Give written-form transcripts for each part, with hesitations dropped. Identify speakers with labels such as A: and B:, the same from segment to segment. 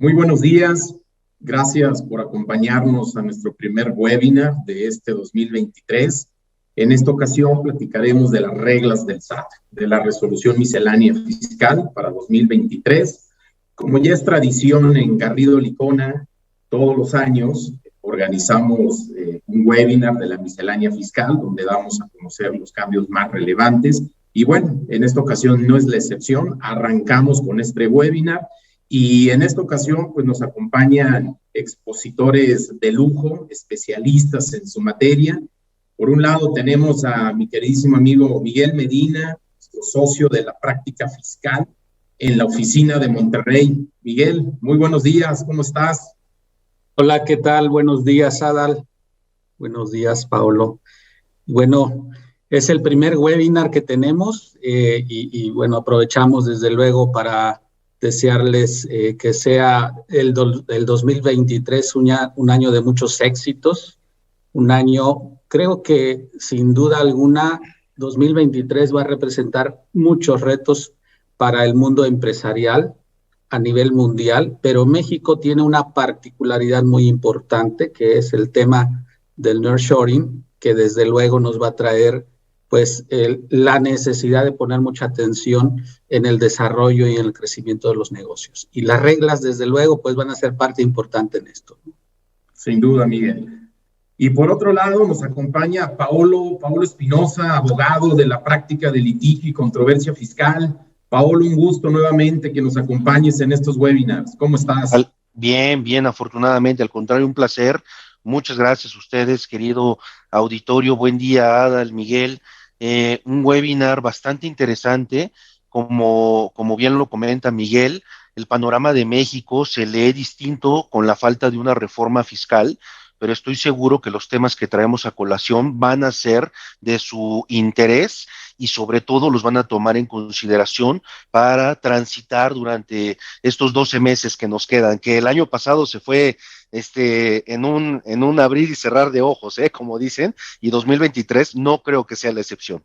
A: Muy buenos días. Gracias por acompañarnos a nuestro primer webinar de este 2023. En esta ocasión platicaremos de las reglas del SAT, de la resolución miscelánea fiscal para 2023. Como ya es tradición en Garrido Licona, todos los años organizamos un webinar de la miscelánea fiscal donde damos a conocer los cambios más relevantes. Y bueno, en esta ocasión no es la excepción. Arrancamos con este webinar. Y en esta ocasión, pues nos acompañan expositores de lujo, especialistas en su materia. Por un lado tenemos a mi queridísimo amigo Miguel Medina, nuestro socio de la práctica fiscal en la oficina de Monterrey. Miguel, muy buenos días, ¿cómo estás?
B: Hola, ¿qué tal? Buenos días, Adal. Buenos días, Paolo. Bueno, es el primer webinar que tenemos y bueno, aprovechamos desde luego para desearles que sea el 2023 un año de muchos éxitos, un año, creo que sin duda alguna, 2023 va a representar muchos retos para el mundo empresarial a nivel mundial, pero México tiene una particularidad muy importante, que es el tema del nearshoring, que desde luego nos va a traer pues la necesidad de poner mucha atención en el desarrollo y en el crecimiento de los negocios. Y las reglas, desde luego, pues van a ser parte importante en esto.
A: Sin duda, Miguel. Y por otro lado, nos acompaña Paolo Espinosa, abogado de la práctica de litigio y controversia fiscal. Paolo, un gusto nuevamente que nos acompañes en estos webinars. ¿Cómo estás?
C: Bien, afortunadamente, al contrario, un placer. Muchas gracias a ustedes, querido auditorio. Buen día, Adal, Miguel. Un webinar bastante interesante, como bien lo comenta Miguel. El panorama de México se lee distinto con la falta de una reforma fiscal, pero estoy seguro que los temas que traemos a colación van a ser de su interés y sobre todo los van a tomar en consideración para transitar durante estos 12 meses que nos quedan, que el año pasado se fue en un abrir y cerrar de ojos, como dicen, y 2023 no creo que sea la excepción.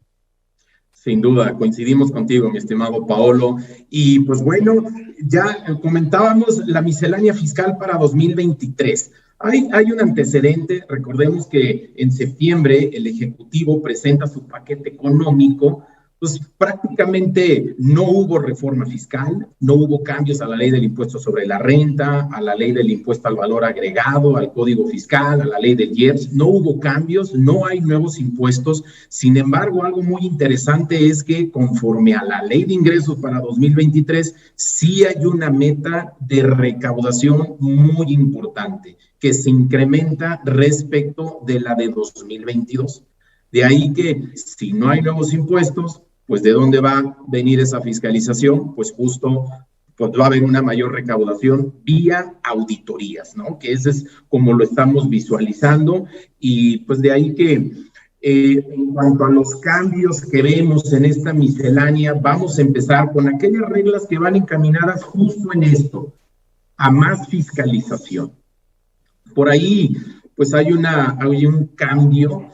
A: Sin duda, coincidimos contigo, mi estimado Paolo. Y pues bueno, ya comentábamos la miscelánea fiscal para 2023. Hay un antecedente, recordemos que en septiembre el Ejecutivo presenta su paquete económico, pues prácticamente no hubo reforma fiscal, no hubo cambios a la ley del impuesto sobre la renta, a la ley del impuesto al valor agregado, al código fiscal, a la ley del IEPS, no hubo cambios, no hay nuevos impuestos. Sin embargo, algo muy interesante es que conforme a la ley de ingresos para 2023, sí hay una meta de recaudación muy importante que se incrementa respecto de la de 2022. De ahí que si no hay nuevos impuestos, pues ¿de dónde va a venir esa fiscalización? Pues justo pues va a haber una mayor recaudación vía auditorías, ¿no? Que ese es como lo estamos visualizando y pues de ahí que en cuanto a los cambios que vemos en esta miscelánea, vamos a empezar con aquellas reglas que van encaminadas justo en esto, a más fiscalización. Por ahí, pues hay un cambio,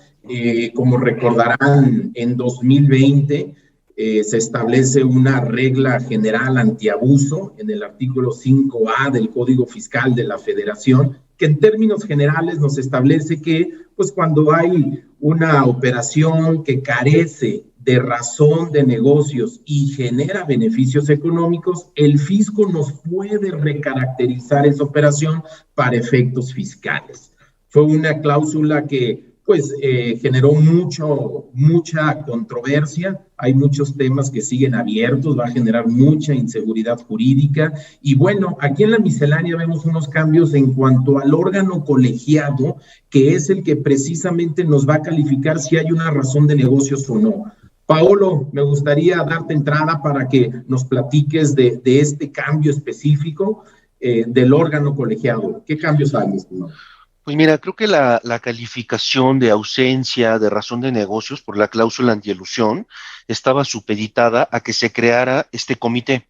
A: como recordarán, en 2020 se establece una regla general antiabuso en el artículo 5A del Código Fiscal de la Federación, que en términos generales nos establece que, pues cuando hay una operación que carece de razón de negocios y genera beneficios económicos, el fisco nos puede recaracterizar esa operación para efectos fiscales. Fue una cláusula que pues generó mucha controversia, hay muchos temas que siguen abiertos, va a generar mucha inseguridad jurídica y bueno, aquí en la miscelánea vemos unos cambios en cuanto al órgano colegiado, que es el que precisamente nos va a calificar si hay una razón de negocios o no. Paolo, me gustaría darte entrada para que nos platiques de este cambio específico del órgano colegiado. ¿Qué cambios hay, estimado?
C: Pues mira, creo que la calificación de ausencia de razón de negocios por la cláusula antielusión estaba supeditada a que se creara este comité.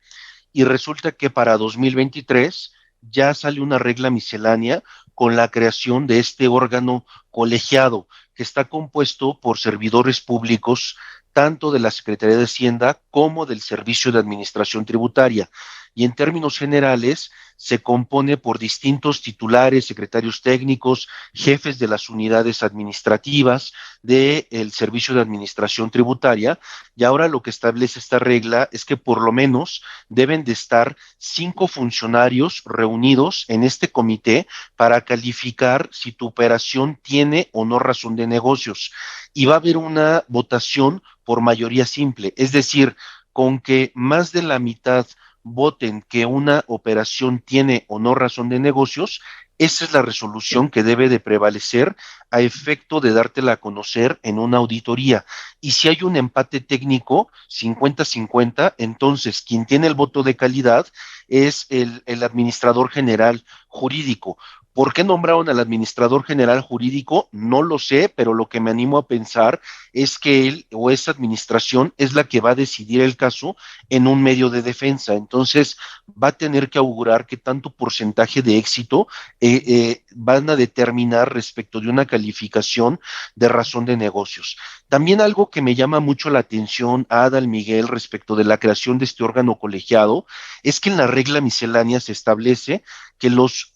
C: Y resulta que para 2023 ya sale una regla miscelánea con la creación de este órgano colegiado, que está compuesto por servidores públicos, tanto de la Secretaría de Hacienda como del Servicio de Administración Tributaria. Y en términos generales, se compone por distintos titulares, secretarios técnicos, jefes de las unidades administrativas del Servicio de Administración Tributaria, y ahora lo que establece esta regla es que por lo menos deben de estar 5 funcionarios reunidos en este comité para calificar si tu operación tiene o no razón de negocios. Y va a haber una votación por mayoría simple, es decir, con que más de la mitad voten que una operación tiene o no razón de negocios, esa es la resolución que debe de prevalecer a efecto de dártela a conocer en una auditoría. Y si hay un empate técnico, 50-50, entonces quien tiene el voto de calidad es el administrador general jurídico. ¿Por qué nombraron al administrador general jurídico? No lo sé, pero lo que me animo a pensar es que él o esa administración es la que va a decidir el caso en un medio de defensa. Entonces, va a tener que augurar qué tanto porcentaje de éxito van a determinar respecto de una calificación de razón de negocios. También algo que me llama mucho la atención, Adal, Miguel, respecto de la creación de este órgano colegiado, es que en la regla miscelánea se establece que los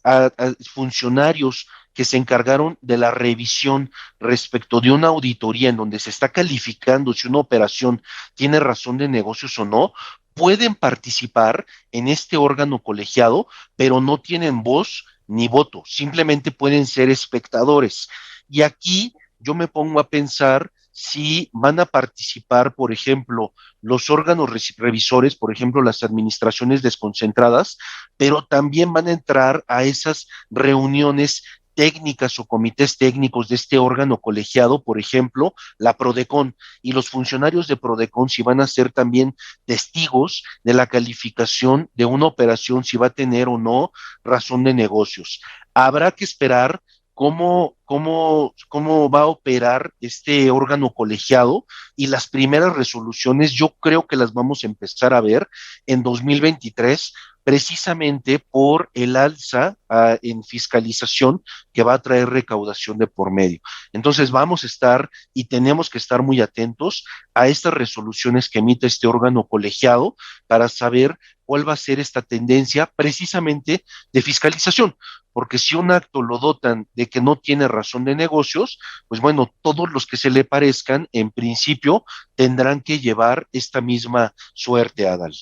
C: funcionarios que se encargaron de la revisión respecto de una auditoría en donde se está calificando si una operación tiene razón de negocios o no, pueden participar en este órgano colegiado, pero no tienen voz ni voto, simplemente pueden ser espectadores. Y aquí yo me pongo a pensar si van a participar, por ejemplo, los órganos revisores, por ejemplo, las administraciones desconcentradas, pero también van a entrar a esas reuniones técnicas o comités técnicos de este órgano colegiado, por ejemplo, la PRODECON, y los funcionarios de PRODECON si van a ser también testigos de la calificación de una operación, si va a tener o no razón de negocios. Habrá que esperar cómo va a operar este órgano colegiado, y las primeras resoluciones yo creo que las vamos a empezar a ver en 2023, precisamente por el alza en fiscalización que va a traer recaudación de por medio. Entonces vamos a estar y tenemos que estar muy atentos a estas resoluciones que emite este órgano colegiado para saber cuál va a ser esta tendencia precisamente de fiscalización, porque si un acto lo dotan de que no tiene razón de negocios, pues bueno, todos los que se le parezcan, en principio, tendrán que llevar esta misma suerte, Adal.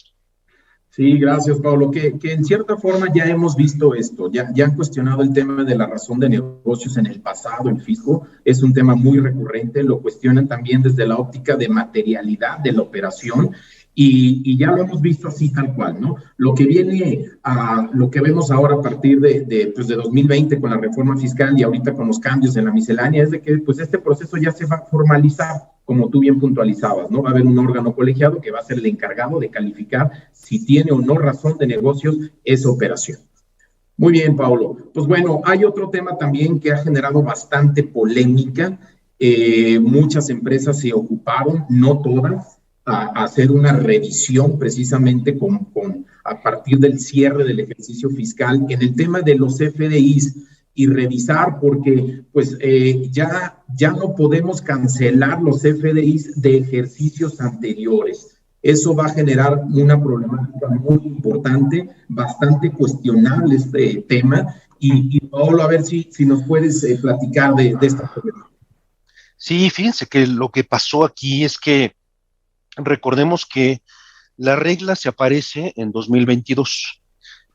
A: Sí, gracias, Pablo. Que en cierta forma ya hemos visto esto, ya han cuestionado el tema de la razón de negocios en el pasado, el fisco, es un tema muy recurrente, lo cuestionan también desde la óptica de materialidad de la operación, y ya lo hemos visto así tal cual, ¿no? Lo que vemos ahora a partir de 2020 con la reforma fiscal y ahorita con los cambios en la miscelánea es de que pues este proceso ya se va a formalizar, como tú bien puntualizabas, ¿no? Va a haber un órgano colegiado que va a ser el encargado de calificar si tiene o no razón de negocios esa operación. Muy bien, Paulo. Pues bueno, hay otro tema también que ha generado bastante polémica. Muchas empresas se ocuparon, no todas, a hacer una revisión precisamente a partir del cierre del ejercicio fiscal en el tema de los FDIs y revisar porque pues ya no podemos cancelar los FDIs de ejercicios anteriores. Eso va a generar una problemática muy importante, bastante cuestionable este tema. Y Paolo, a ver si nos puedes platicar de esta problemática.
C: Sí, fíjense que lo que pasó aquí es que recordemos que la regla se aparece en 2022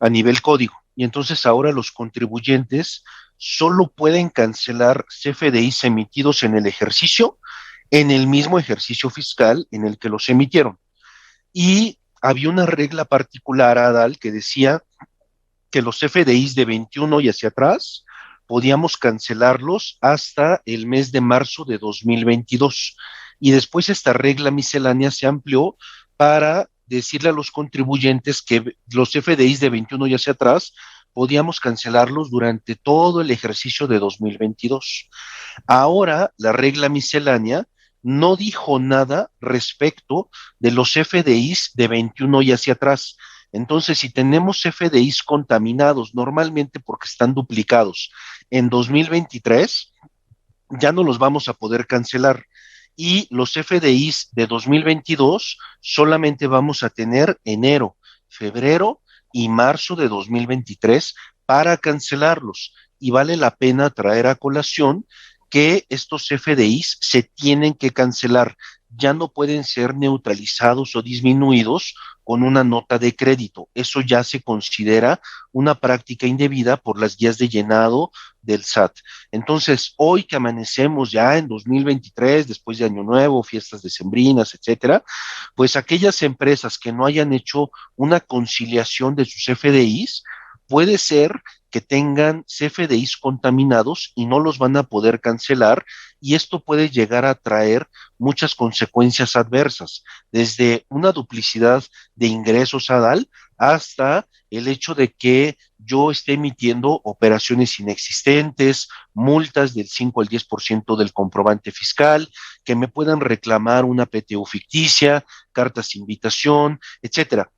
C: a nivel código, y entonces ahora los contribuyentes solo pueden cancelar CFDIs emitidos en el mismo ejercicio fiscal en el que los emitieron. Y había una regla particular, Adal, que decía que los CFDIs de 21 y hacia atrás podíamos cancelarlos hasta el mes de marzo de 2022. Y después esta regla miscelánea se amplió para decirle a los contribuyentes que los FDIs de 21 y hacia atrás podíamos cancelarlos durante todo el ejercicio de 2022. Ahora la regla miscelánea no dijo nada respecto de los FDIs de 21 y hacia atrás. Entonces, si tenemos FDIs contaminados normalmente porque están duplicados en 2023, ya no los vamos a poder cancelar. Y los FDIs de 2022 solamente vamos a tener enero, febrero, y marzo de 2023 para cancelarlos. Y vale la pena traer a colación que estos FDIs se tienen que cancelar, ya no pueden ser neutralizados o disminuidos con una nota de crédito. Eso ya se considera una práctica indebida por las guías de llenado del SAT. Entonces, hoy que amanecemos ya en 2023, después de Año Nuevo, fiestas decembrinas, etcétera, pues aquellas empresas que no hayan hecho una conciliación de sus FDIs, puede ser que tengan CFDIs contaminados y no los van a poder cancelar, y esto puede llegar a traer muchas consecuencias adversas, desde una duplicidad de ingresos ADAL hasta el hecho de que yo esté emitiendo operaciones inexistentes, multas del 5 al 10% del comprobante fiscal, que me puedan reclamar una PTU ficticia, cartas de invitación, etcétera.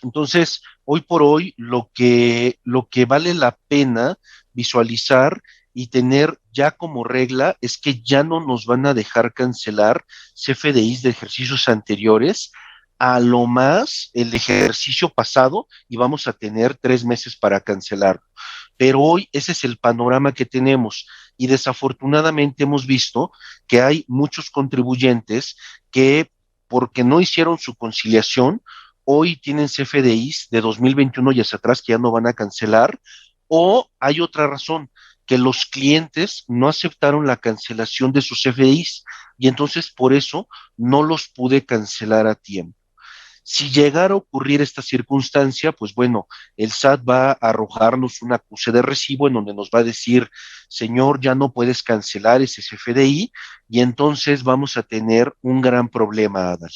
C: Entonces, hoy por hoy, lo que vale la pena visualizar y tener ya como regla es que ya no nos van a dejar cancelar CFDIs de ejercicios anteriores, a lo más el ejercicio pasado, y vamos a tener 3 meses para cancelarlo. Pero hoy ese es el panorama que tenemos, y desafortunadamente hemos visto que hay muchos contribuyentes que, porque no hicieron su conciliación, hoy tienen CFDIs de 2021 y hacia atrás que ya no van a cancelar, o hay otra razón, que los clientes no aceptaron la cancelación de sus CFDIs y entonces por eso no los pude cancelar a tiempo. Si llegara a ocurrir esta circunstancia, pues bueno, el SAT va a arrojarnos un acuse de recibo en donde nos va a decir, señor, ya no puedes cancelar ese CFDI, y entonces vamos a tener un gran problema, Adal.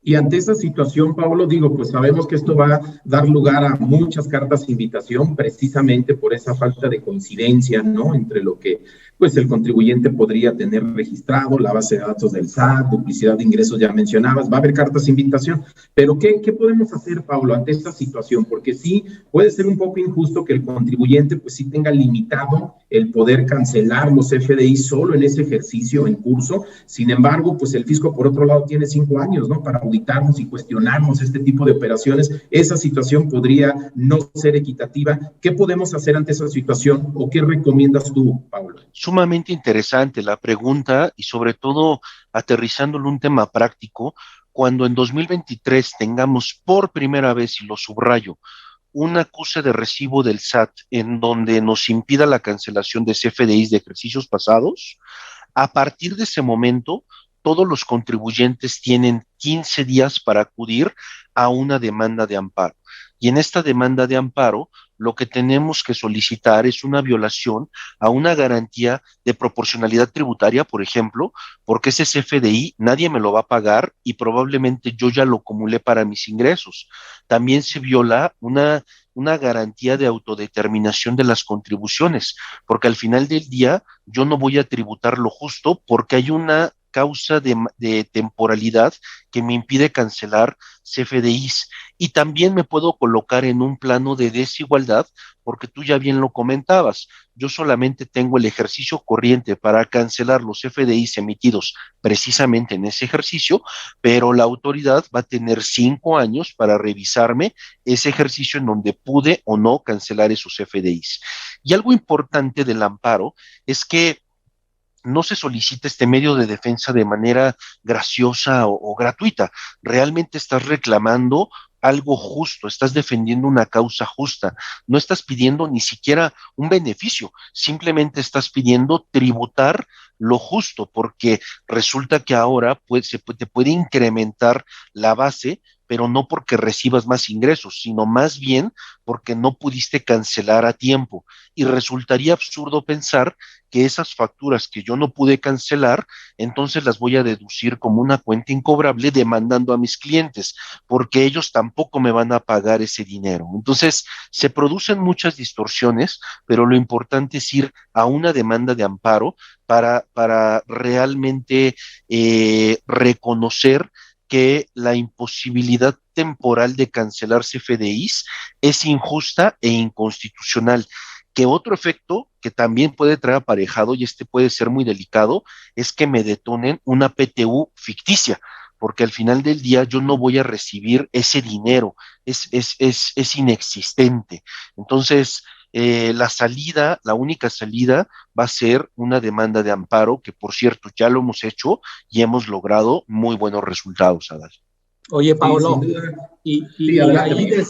A: Y ante esa situación, Pablo, digo, pues sabemos que esto va a dar lugar a muchas cartas de invitación precisamente por esa falta de coincidencia, ¿no? Entre lo que, pues, el contribuyente podría tener registrado, la base de datos del SAT, duplicidad de ingresos, ya mencionabas, va a haber cartas de invitación. Pero, ¿qué podemos hacer, Pablo, ante esta situación? Porque sí, puede ser un poco injusto que el contribuyente, pues, sí tenga limitado el poder cancelar los FDI solo en ese ejercicio en curso. Sin embargo, pues, el fisco, por otro lado, tiene 5 años, ¿no? Para auditarnos y cuestionarnos este tipo de operaciones. Esa situación podría no ser equitativa. ¿Qué podemos hacer ante esa situación o qué recomiendas tú, Pablo?
C: Sumamente interesante la pregunta, y sobre todo aterrizándolo en un tema práctico. Cuando en 2023 tengamos por primera vez, y lo subrayo, un acuse de recibo del SAT en donde nos impida la cancelación de CFDIs de ejercicios pasados, a partir de ese momento, todos los contribuyentes tienen 15 días para acudir a una demanda de amparo. Y en esta demanda de amparo, lo que tenemos que solicitar es una violación a una garantía de proporcionalidad tributaria, por ejemplo, porque ese CFDI nadie me lo va a pagar y probablemente yo ya lo acumulé para mis ingresos. También se viola una garantía de autodeterminación de las contribuciones, porque al final del día yo no voy a tributar lo justo porque hay una causa de temporalidad que me impide cancelar CFDIs. Y también me puedo colocar en un plano de desigualdad, porque tú ya bien lo comentabas, yo solamente tengo el ejercicio corriente para cancelar los FDIs emitidos precisamente en ese ejercicio, pero la autoridad va a tener 5 años para revisarme ese ejercicio en donde pude o no cancelar esos FDIs. Y algo importante del amparo es que no se solicita este medio de defensa de manera graciosa o gratuita. Realmente estás reclamando algo justo, estás defendiendo una causa justa, no estás pidiendo ni siquiera un beneficio, simplemente estás pidiendo tributar lo justo, porque resulta que ahora te puede incrementar la base, pero no porque recibas más ingresos, sino más bien porque no pudiste cancelar a tiempo. Y resultaría absurdo pensar que esas facturas que yo no pude cancelar, entonces las voy a deducir como una cuenta incobrable demandando a mis clientes, porque ellos tampoco me van a pagar ese dinero. Entonces, se producen muchas distorsiones, pero lo importante es ir a una demanda de amparo para realmente reconocer que la imposibilidad temporal de cancelar CFDIs es injusta e inconstitucional. Que otro efecto que también puede traer aparejado, y este puede ser muy delicado, es que me detonen una PTU ficticia, porque al final del día yo no voy a recibir ese dinero, es inexistente. Entonces, la única salida va a ser una demanda de amparo, que por cierto ya lo hemos hecho y hemos logrado muy buenos resultados, Adal.
B: Oye,
A: Sí,
B: Paolo,
A: sin duda.
B: y,
A: Sí,
B: y
A: adelante,
B: ahí,
A: Miguel.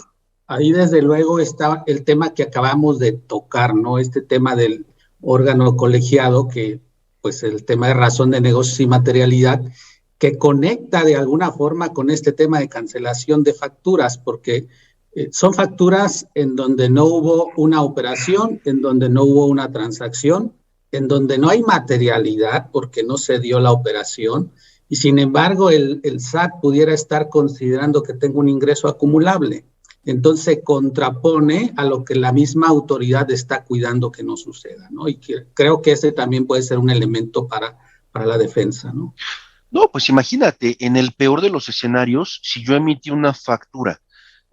B: ahí desde luego está el tema que acabamos de tocar, ¿no? Este tema del órgano colegiado, que pues el tema de razón de negocios y materialidad, que conecta de alguna forma con este tema de cancelación de facturas, porque son facturas en donde no hubo una operación, en donde no hubo una transacción, en donde no hay materialidad porque no se dio la operación, y sin embargo el SAT pudiera estar considerando que tengo un ingreso acumulable. Entonces se contrapone a lo que la misma autoridad está cuidando que no suceda, ¿no? Y creo que ese también puede ser un elemento para la defensa, ¿no?
C: No, pues imagínate, en el peor de los escenarios, si yo emití una factura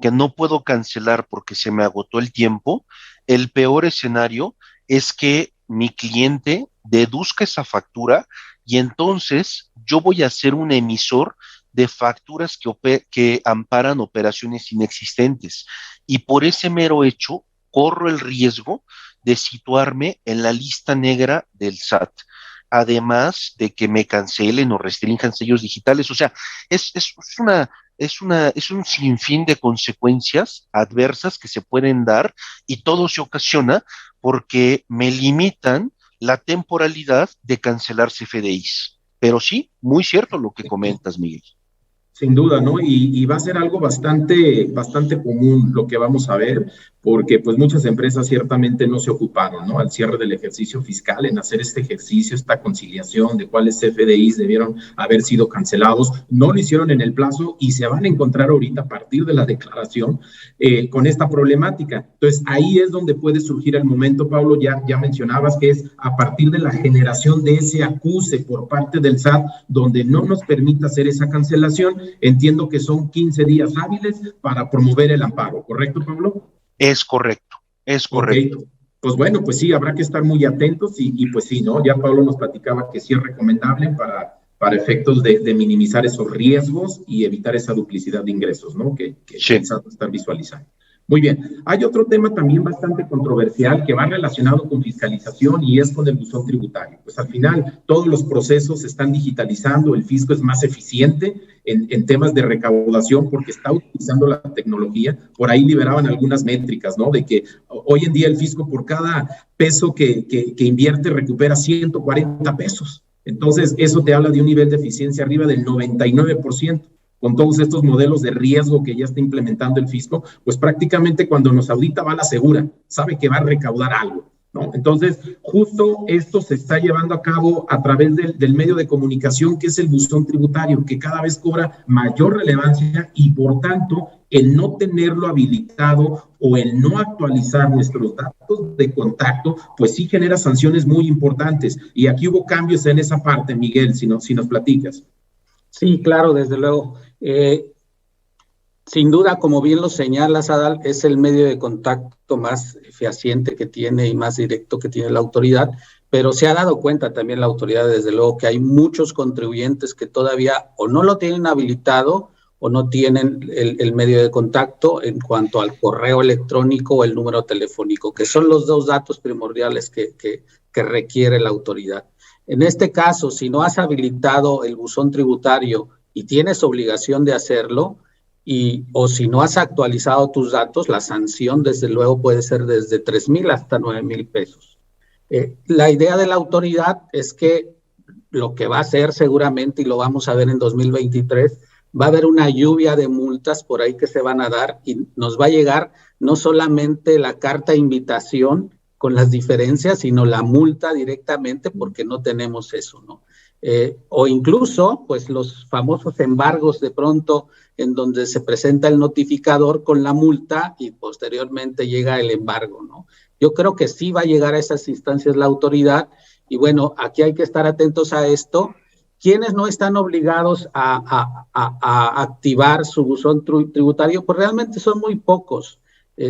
C: que no puedo cancelar porque se me agotó el tiempo, el peor escenario es que mi cliente deduzca esa factura y entonces yo voy a ser un emisor de facturas que amparan operaciones inexistentes. Y por ese mero hecho, corro el riesgo de situarme en la lista negra del SAT, además de que me cancelen o restrinjan sellos digitales. O sea, es un sinfín de consecuencias adversas que se pueden dar, y todo se ocasiona porque me limitan la temporalidad de cancelar CFDIs. Pero sí, muy cierto lo que comentas, Miguel.
A: Sin duda, ¿no? Y va a ser algo bastante común lo que vamos a ver, porque pues muchas empresas ciertamente no se ocuparon, ¿no? Al cierre del ejercicio fiscal, en hacer este ejercicio, esta conciliación de cuáles CFDIs debieron haber sido cancelados, no lo hicieron en el plazo y se van a encontrar ahorita a partir de la declaración con esta problemática. Entonces, ahí es donde puede surgir el momento, Pablo, ya mencionabas que es a partir de la generación de ese acuse por parte del SAT, donde no nos permite hacer esa cancelación. Entiendo que son 15 días hábiles para promover el amparo, ¿correcto, Pablo?
C: Es correcto, es
A: Ok,
C: correcto.
A: pues bueno, pues sí, habrá que estar muy atentos y pues sí, ¿no? Ya Pablo nos platicaba que sí es recomendable para efectos de minimizar esos riesgos y evitar esa duplicidad de ingresos, ¿no? Que
C: Sí.
A: el SAT está visualizando. Muy bien, hay otro tema también bastante controversial que va relacionado con fiscalización y es con el buzón tributario. Pues al final todos los procesos se están digitalizando, el fisco es más eficiente en temas de recaudación porque está utilizando la tecnología. Por ahí liberaban algunas métricas, ¿no? De que hoy en día el fisco por cada peso que invierte recupera 140 pesos. Entonces eso te habla de un nivel de eficiencia arriba del 99%. Con todos estos modelos de riesgo que ya está implementando el fisco, pues prácticamente cuando nos audita va a la segura, sabe que va a recaudar algo, ¿no? Entonces, justo esto se está llevando a cabo a través del medio de comunicación que es el buzón tributario, que cada vez cobra mayor relevancia y por tanto el no tenerlo habilitado o el no actualizar nuestros datos de contacto, pues sí genera sanciones muy importantes. Y aquí hubo cambios en esa parte, Miguel, si nos platicas.
B: Sí, claro, desde luego. Sin duda, como bien lo señalas, Adal, es el medio de contacto más fehaciente que tiene y más directo que tiene la autoridad, pero se ha dado cuenta también la autoridad, desde luego, que hay muchos contribuyentes que todavía o no lo tienen habilitado o no tienen el medio de contacto en cuanto al correo electrónico o el número telefónico, que son los dos datos primordiales que requiere la autoridad. En este caso, si no has habilitado el buzón tributario y tienes obligación de hacerlo, o si no has actualizado tus datos, la sanción desde luego puede ser desde 3,000 hasta 9,000 pesos. La idea de la autoridad es que lo que va a hacer seguramente, y lo vamos a ver en 2023, va a haber una lluvia de multas por ahí que se van a dar y nos va a llegar no solamente la carta de invitación con las diferencias, sino la multa directamente porque no tenemos eso, ¿no? O incluso, pues los famosos embargos de pronto en donde se presenta el notificador con la multa y posteriormente llega el embargo, ¿no? Yo creo que sí va a llegar a esas instancias la autoridad y bueno, aquí hay que estar atentos a esto. ¿Quiénes no están obligados a activar su buzón tributario? Pues realmente son muy pocos.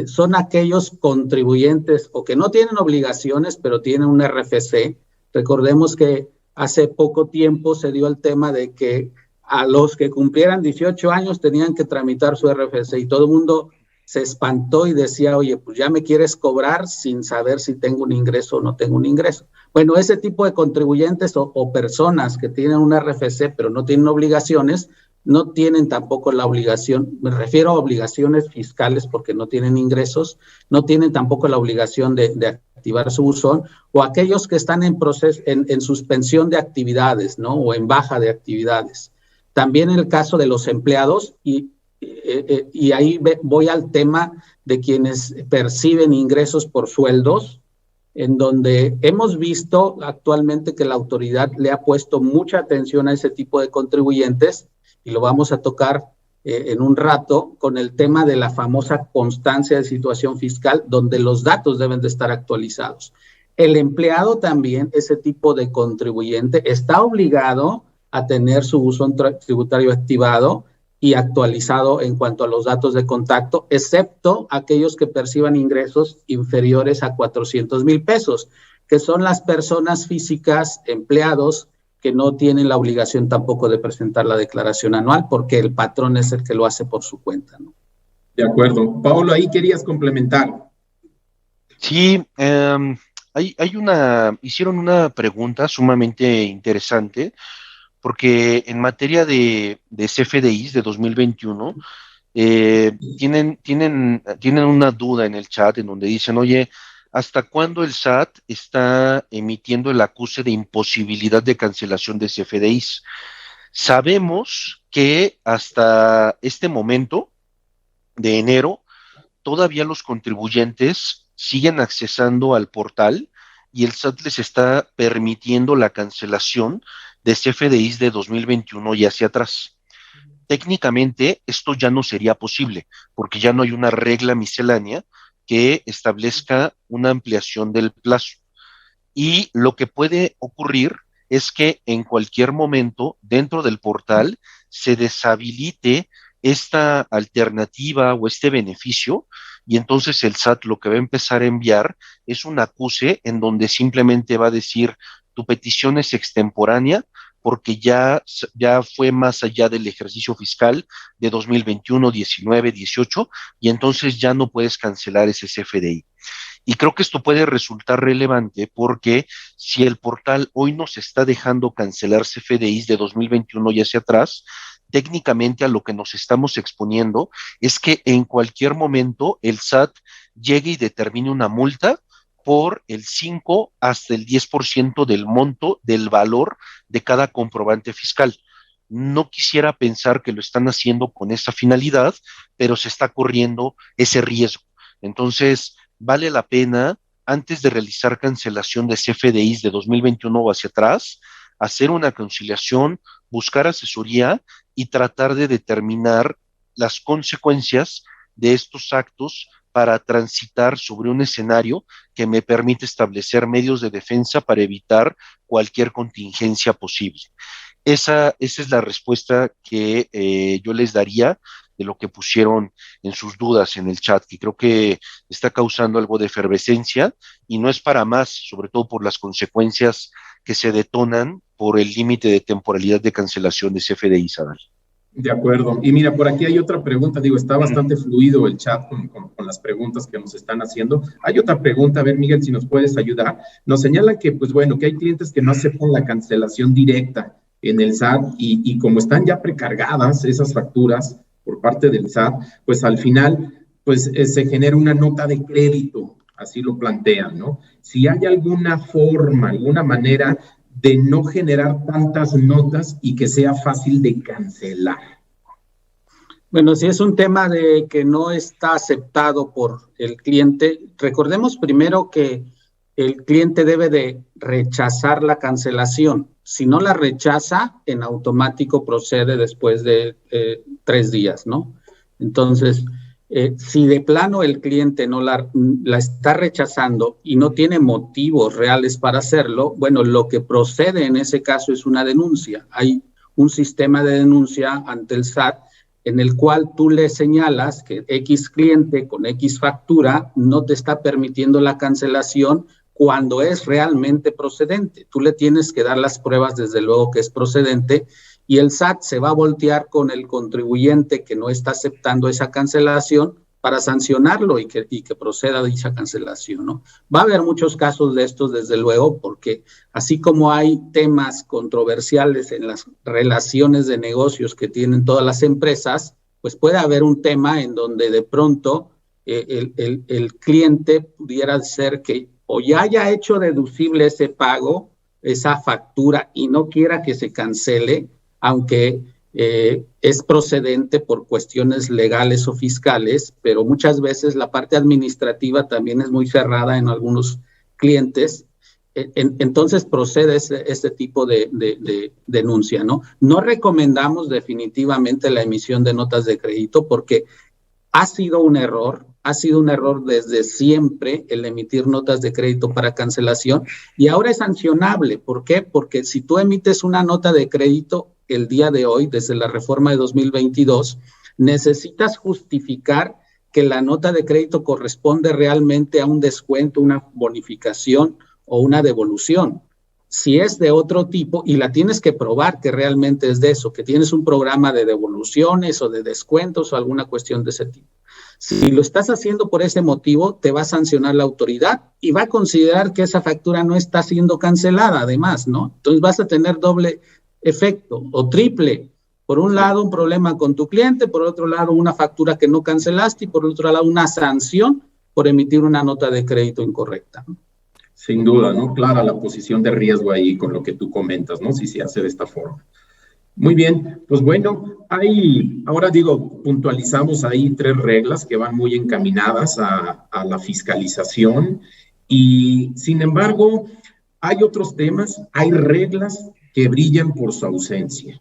B: Son aquellos contribuyentes o que no tienen obligaciones, pero tienen un RFC. Recordemos que hace poco tiempo se dio el tema de que a los que cumplieran 18 años tenían que tramitar su RFC y todo el mundo se espantó y decía, oye, pues ya me quieres cobrar sin saber si tengo un ingreso o no tengo un ingreso. Bueno, ese tipo de contribuyentes o personas que tienen un RFC pero no tienen obligaciones, no tienen tampoco la obligación, me refiero a obligaciones fiscales porque no tienen ingresos, no tienen tampoco la obligación de activar su buzón, o aquellos que están en proceso, en suspensión de actividades, ¿no? O en baja de actividades. También en el caso de los empleados, y ahí voy al tema de quienes perciben ingresos por sueldos, en donde hemos visto actualmente que la autoridad le ha puesto mucha atención a ese tipo de contribuyentes, y lo vamos a tocar en un rato con el tema de la famosa constancia de situación fiscal, donde los datos deben de estar actualizados. El empleado también, ese tipo de contribuyente, está obligado a tener su buzón tributario activado y actualizado en cuanto a los datos de contacto, excepto aquellos que perciban ingresos inferiores a 400,000 pesos, que son las personas físicas, empleados, que no tienen la obligación tampoco de presentar la declaración anual, porque el patrón es el que lo hace por su cuenta, ¿no?
A: De acuerdo. Paolo, ahí querías complementar.
C: Sí, hicieron una pregunta sumamente interesante, porque en materia de CFDIs de 2021, tienen una duda en el chat en donde dicen, oye, ¿hasta cuándo el SAT está emitiendo el acuse de imposibilidad de cancelación de CFDIs? Sabemos que hasta este momento de enero, todavía los contribuyentes siguen accesando al portal y el SAT les está permitiendo la cancelación de CFDIs de 2021 y hacia atrás. Técnicamente, esto ya no sería posible, porque ya no hay una regla miscelánea que establezca una ampliación del plazo. Y lo que puede ocurrir es que en cualquier momento dentro del portal se deshabilite esta alternativa o este beneficio, y entonces el SAT lo que va a empezar a enviar es un acuse en donde simplemente va a decir tu petición es extemporánea porque ya fue más allá del ejercicio fiscal de 2021, 19, 18, y entonces ya no puedes cancelar ese CFDI. Y creo que esto puede resultar relevante porque si el portal hoy nos está dejando cancelar CFDIs de 2021 y hacia atrás, técnicamente a lo que nos estamos exponiendo es que en cualquier momento el SAT llegue y determine una multa por el 5 hasta el 10% del monto del valor de cada comprobante fiscal. No quisiera pensar que lo están haciendo con esa finalidad, pero se está corriendo ese riesgo. Entonces, vale la pena, antes de realizar cancelación de CFDIs de 2021 o hacia atrás, hacer una conciliación, buscar asesoría y tratar de determinar las consecuencias de estos actos para transitar sobre un escenario que me permite establecer medios de defensa para evitar cualquier contingencia posible. Esa es la respuesta que yo les daría de lo que pusieron en sus dudas en el chat, que creo que está causando algo de efervescencia y no es para más, sobre todo por las consecuencias que se detonan por el límite de temporalidad de cancelación de CFDI, Sadal.
A: De acuerdo. Y mira, por aquí hay otra pregunta, digo, está bastante fluido el chat con las preguntas que nos están haciendo. Hay otra pregunta, a ver, Miguel, si nos puedes ayudar. Nos señalan que, pues bueno, que hay clientes que no aceptan la cancelación directa en el SAT y como están ya precargadas esas facturas por parte del SAT, pues al final, pues se genera una nota de crédito, así lo plantean, ¿no? Si hay alguna forma, alguna manera de no generar tantas notas y que sea fácil de cancelar.
B: Bueno, si es un tema de que no está aceptado por el cliente, recordemos primero que el cliente debe de rechazar la cancelación. Si no la rechaza, en automático procede después de 3 días, ¿no? Entonces, si de plano el cliente no la está rechazando y no tiene motivos reales para hacerlo, bueno, lo que procede en ese caso es una denuncia. Hay un sistema de denuncia ante el SAT en el cual tú le señalas que X cliente con X factura no te está permitiendo la cancelación cuando es realmente procedente. Tú le tienes que dar las pruebas, desde luego que es procedente, y el SAT se va a voltear con el contribuyente que no está aceptando esa cancelación para sancionarlo y que proceda dicha cancelación, ¿no? Va a haber muchos casos de estos, desde luego, porque así como hay temas controversiales en las relaciones de negocios que tienen todas las empresas, pues puede haber un tema en donde de pronto el cliente pudiera ser que o ya haya hecho deducible ese pago, esa factura, y no quiera que se cancele, aunque es procedente por cuestiones legales o fiscales, pero muchas veces la parte administrativa también es muy cerrada en algunos clientes. Entonces procede este tipo de denuncia, ¿no? No recomendamos definitivamente la emisión de notas de crédito porque ha sido un error desde siempre el emitir notas de crédito para cancelación y ahora es sancionable. ¿Por qué? Porque si tú emites una nota de crédito el día de hoy, desde la reforma de 2022, necesitas justificar que la nota de crédito corresponde realmente a un descuento, una bonificación o una devolución. Si es de otro tipo, y la tienes que probar que realmente es de eso, que tienes un programa de devoluciones o de descuentos o alguna cuestión de ese tipo. Si lo estás haciendo por ese motivo, te va a sancionar la autoridad y va a considerar que esa factura no está siendo cancelada, además, ¿no? Entonces vas a tener doble efecto o triple. Por un lado, un problema con tu cliente, por otro lado, una factura que no cancelaste y por otro lado, una sanción por emitir una nota de crédito incorrecta, ¿no?
A: Sin duda, ¿no? Clara la posición de riesgo ahí con lo que tú comentas, ¿no? Si se hace de esta forma. Muy bien, pues bueno, ahora digo, puntualizamos ahí 3 reglas que van muy encaminadas a la fiscalización y sin embargo, hay otros temas, hay reglas que brillan por su ausencia.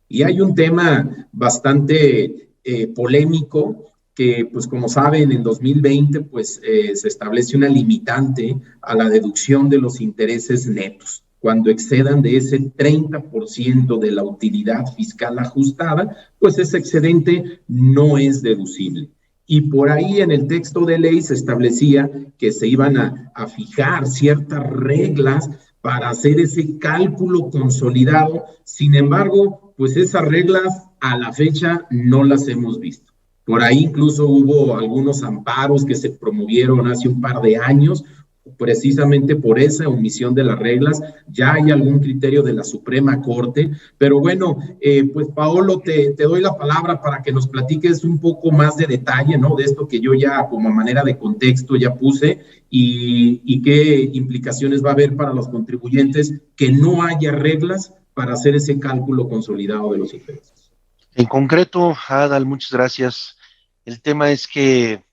A: Y hay un tema bastante polémico que, pues como saben, en 2020 pues, se establece una limitante a la deducción de los intereses netos. Cuando excedan de ese 30% de la utilidad fiscal ajustada, pues ese excedente no es deducible. Y por ahí en el texto de ley se establecía que se iban a fijar ciertas reglas para hacer ese cálculo consolidado. Sin embargo, pues esas reglas a la fecha no las hemos visto. Por ahí incluso hubo algunos amparos que se promovieron hace un par de años, precisamente por esa omisión de las reglas. Ya hay algún criterio de la Suprema Corte, pero bueno, pues Paolo, te doy la palabra para que nos platiques un poco más de detalle, ¿no? De esto que yo ya como manera de contexto ya puse y qué implicaciones va a haber para los contribuyentes que no haya reglas para hacer ese cálculo consolidado de los intereses.
C: En concreto, Adal, muchas gracias. El tema es que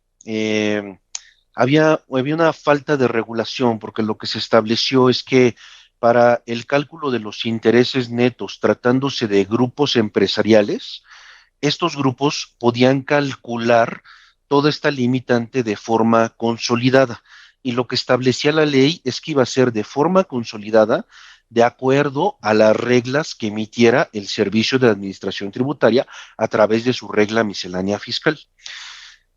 C: había una falta de regulación, porque lo que se estableció es que para el cálculo de los intereses netos, tratándose de grupos empresariales, estos grupos podían calcular toda esta limitante de forma consolidada. Y lo que establecía la ley es que iba a ser de forma consolidada de acuerdo a las reglas que emitiera el Servicio de Administración Tributaria a través de su regla miscelánea fiscal.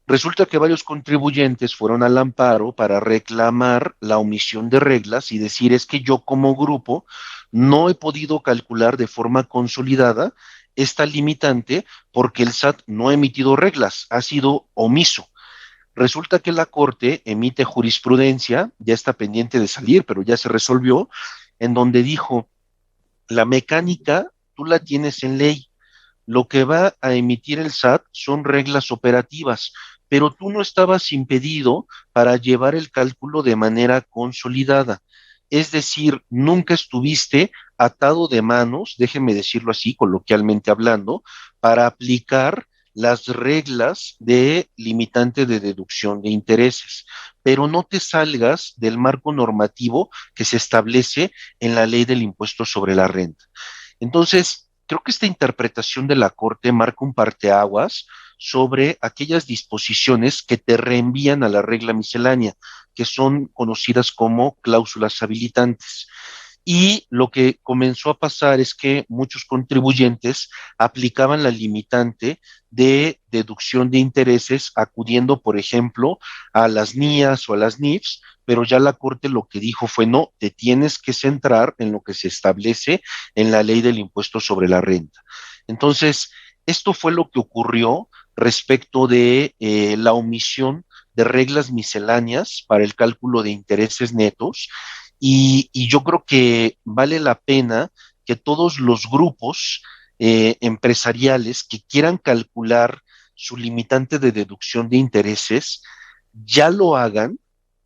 C: Resulta que varios contribuyentes fueron al amparo para reclamar la omisión de reglas y decir es que yo como grupo no he podido calcular de forma consolidada esta limitante porque el SAT no ha emitido reglas, ha sido omiso. Resulta que la Corte emite jurisprudencia, ya está pendiente de salir, pero ya se resolvió, en donde dijo, la mecánica tú la tienes en ley, lo que va a emitir el SAT son reglas operativas, pero tú no estabas impedido para llevar el cálculo de manera consolidada. Es decir, nunca estuviste atado de manos, déjeme decirlo así, coloquialmente hablando, para aplicar las reglas de limitante de deducción de intereses, pero no te salgas del marco normativo que se establece en la ley del impuesto sobre la renta. Entonces, creo que esta interpretación de la Corte marca un parteaguas sobre aquellas disposiciones que te reenvían a la regla miscelánea, que son conocidas como cláusulas habilitantes. Y lo que comenzó a pasar es que muchos contribuyentes aplicaban la limitante de deducción de intereses acudiendo, por ejemplo, a las NIAs o a las NIFs, pero ya la Corte lo que dijo fue no, te tienes que centrar en lo que se establece en la ley del impuesto sobre la renta. Entonces, esto fue lo que ocurrió respecto de la omisión de reglas misceláneas para el cálculo de intereses netos y yo creo que vale la pena que todos los grupos empresariales que quieran calcular su limitante de deducción de intereses ya lo hagan,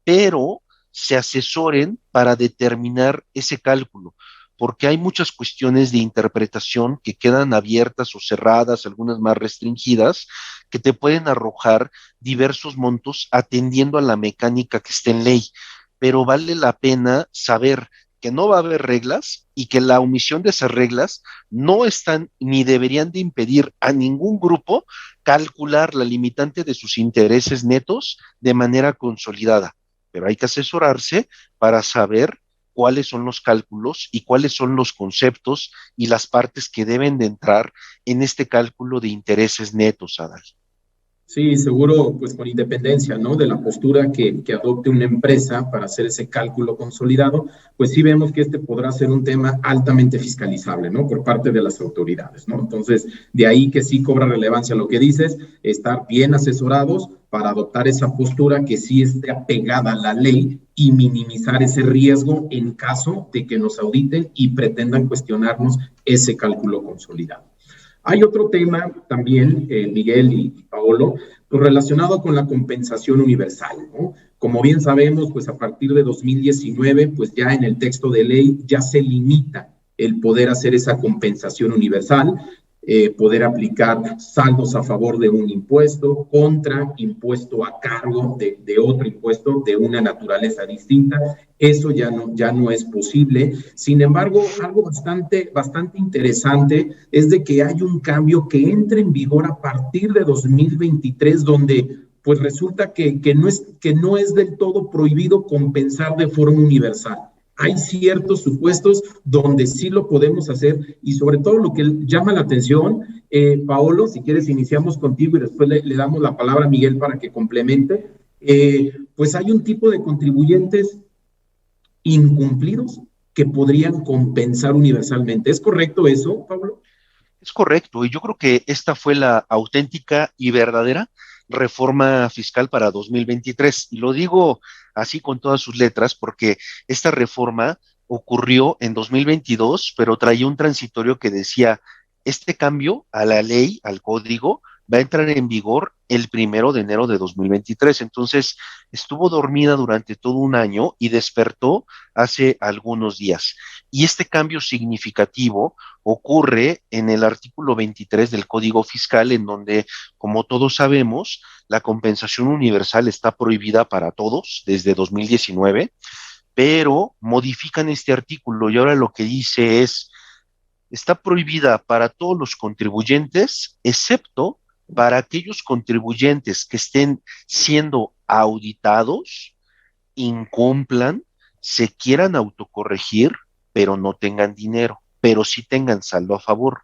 C: pero se asesoren para determinar ese cálculo, porque hay muchas cuestiones de interpretación que quedan abiertas o cerradas, algunas más restringidas, que te pueden arrojar diversos montos atendiendo a la mecánica que esté en ley, pero vale la pena saber que no va a haber reglas y que la omisión de esas reglas no están ni deberían de impedir a ningún grupo calcular la limitante de sus intereses netos de manera consolidada, pero hay que asesorarse para saber cuáles son los cálculos y cuáles son los conceptos y las partes que deben de entrar en este cálculo de intereses netos, Adal.
A: Sí, seguro, pues con independencia, ¿no? De la postura que adopte una empresa para hacer ese cálculo consolidado, pues sí vemos que este podrá ser un tema altamente fiscalizable, ¿no? Por parte de las autoridades, ¿no? Entonces, de ahí que sí cobra relevancia lo que dices, estar bien asesorados para adoptar esa postura que sí esté apegada a la ley y minimizar ese riesgo en caso de que nos auditen y pretendan cuestionarnos ese cálculo consolidado. Hay otro tema también, Miguel y Paolo, pues relacionado con la compensación universal, ¿no? Como bien sabemos, pues a partir de 2019, pues ya en el texto de ley ya se limita el poder hacer esa compensación universal, poder aplicar saldos a favor de un impuesto contra impuesto a cargo de otro impuesto de una naturaleza distinta. Eso ya no es posible. Sin embargo, algo bastante interesante es de que hay un cambio que entra en vigor a partir de 2023, donde pues resulta que no es del todo prohibido compensar de forma universal. Hay ciertos supuestos donde sí lo podemos hacer y sobre todo lo que llama la atención, Paolo, si quieres iniciamos contigo y después le damos la palabra a Miguel para que complemente, pues hay un tipo de contribuyentes incumplidos que podrían compensar universalmente. ¿Es correcto eso, Pablo?
C: Es correcto, y yo creo que esta fue la auténtica y verdadera reforma fiscal para 2023. Y lo digo así con todas sus letras, porque esta reforma ocurrió en 2022, pero traía un transitorio que decía, este cambio a la ley, al código, va a entrar en vigor el 1 de enero de 2023. Entonces, estuvo dormida durante todo un año y despertó hace algunos días. Y este cambio significativo ocurre en el artículo 23 del Código Fiscal, en donde, como todos sabemos, la compensación universal está prohibida para todos desde 2019, pero modifican este artículo y ahora lo que dice es, está prohibida para todos los contribuyentes, excepto para aquellos contribuyentes que estén siendo auditados, incumplan, se quieran autocorregir, pero no tengan dinero, pero sí tengan saldo a favor.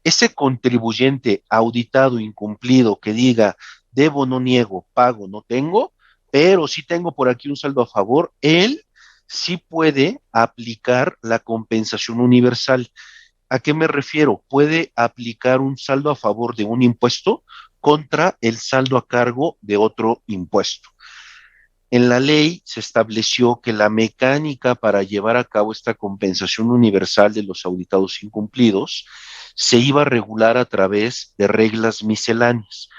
C: Ese contribuyente auditado, incumplido, que diga, debo, no niego, pago, no tengo, pero sí tengo por aquí un saldo a favor, él sí puede aplicar la compensación universal. ¿A qué me refiero? Puede aplicar un saldo a favor de un impuesto contra el saldo a cargo de otro impuesto. En la ley se estableció que la mecánica para llevar a cabo esta compensación universal de los auditados incumplidos se iba a regular a través de reglas misceláneas,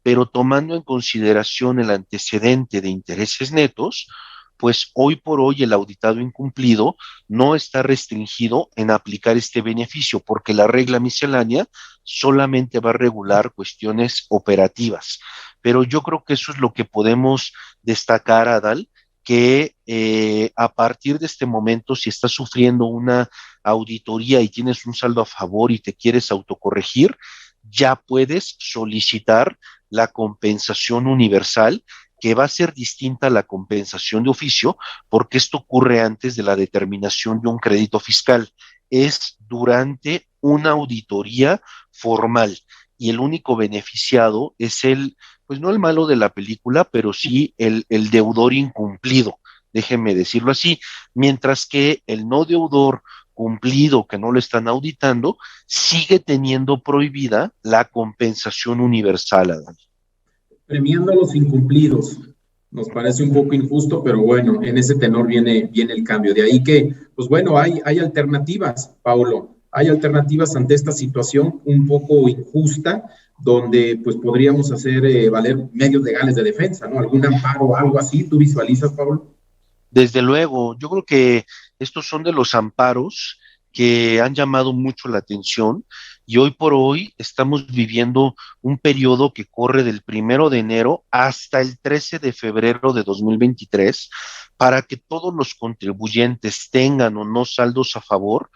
C: pero tomando en consideración el antecedente de intereses netos, pues hoy por hoy el auditado incumplido no está restringido en aplicar este beneficio, porque la regla miscelánea solamente va a regular cuestiones operativas. Pero yo creo que eso es lo que podemos destacar, Adal, que a partir de este momento, si estás sufriendo una auditoría y tienes un saldo a favor y te quieres autocorregir, ya puedes solicitar la compensación universal que va a ser distinta a la compensación de oficio, porque esto ocurre antes de la determinación de un crédito fiscal. Es durante una auditoría formal, y el único beneficiado es pues no el malo de la película, pero sí el deudor incumplido, déjenme decirlo así, mientras que el no deudor cumplido, que no lo están auditando, sigue teniendo prohibida la compensación universal, Adán.
A: Premiando a los incumplidos. Nos parece un poco injusto, pero bueno, en ese tenor viene el cambio. De ahí que, pues bueno, hay alternativas, Paulo. Hay alternativas ante esta situación un poco injusta, donde pues podríamos hacer valer medios legales de defensa, ¿no? Algún amparo o algo así. ¿Tú visualizas, Paulo?
C: Desde luego, yo creo que estos son de los amparos que han llamado mucho la atención, y hoy por hoy estamos viviendo un periodo que corre del 1 de enero hasta el 13 de febrero de 2023, para que todos los contribuyentes, tengan o no saldos a favor,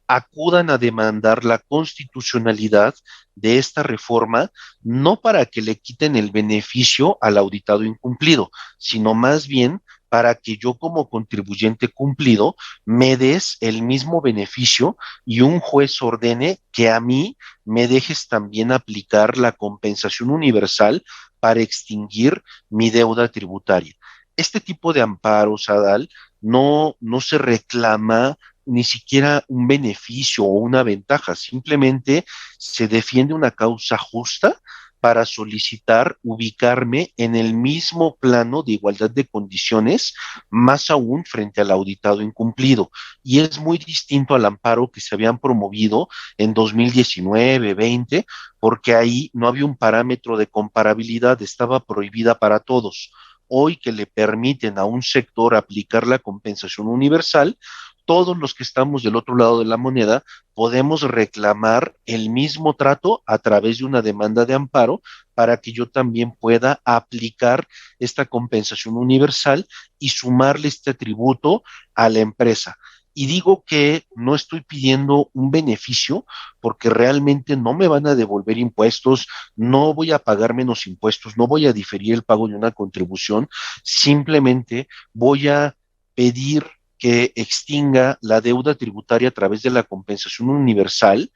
C: acudan a demandar la constitucionalidad de esta reforma, no para que le quiten el beneficio al auditado incumplido, sino más bien para que yo, como contribuyente cumplido, me des el mismo beneficio y un juez ordene que a mí me dejes también aplicar la compensación universal para extinguir mi deuda tributaria. Este tipo de amparos, Adal, no se reclama ni siquiera un beneficio o una ventaja, simplemente se defiende una causa justa para solicitar ubicarme en el mismo plano de igualdad de condiciones, más aún frente al auditado incumplido. Y es muy distinto al amparo que se habían promovido en 2019, 20, porque ahí no había un parámetro de comparabilidad, estaba prohibida para todos. Hoy, que le permiten a un sector aplicar la compensación universal, todos los que estamos del otro lado de la moneda podemos reclamar el mismo trato a través de una demanda de amparo, para que yo también pueda aplicar esta compensación universal y sumarle este tributo a la empresa. Y digo que no estoy pidiendo un beneficio, porque realmente no me van a devolver impuestos, no voy a pagar menos impuestos, no voy a diferir el pago de una contribución, simplemente voy a pedir que extinga la deuda tributaria a través de la compensación universal,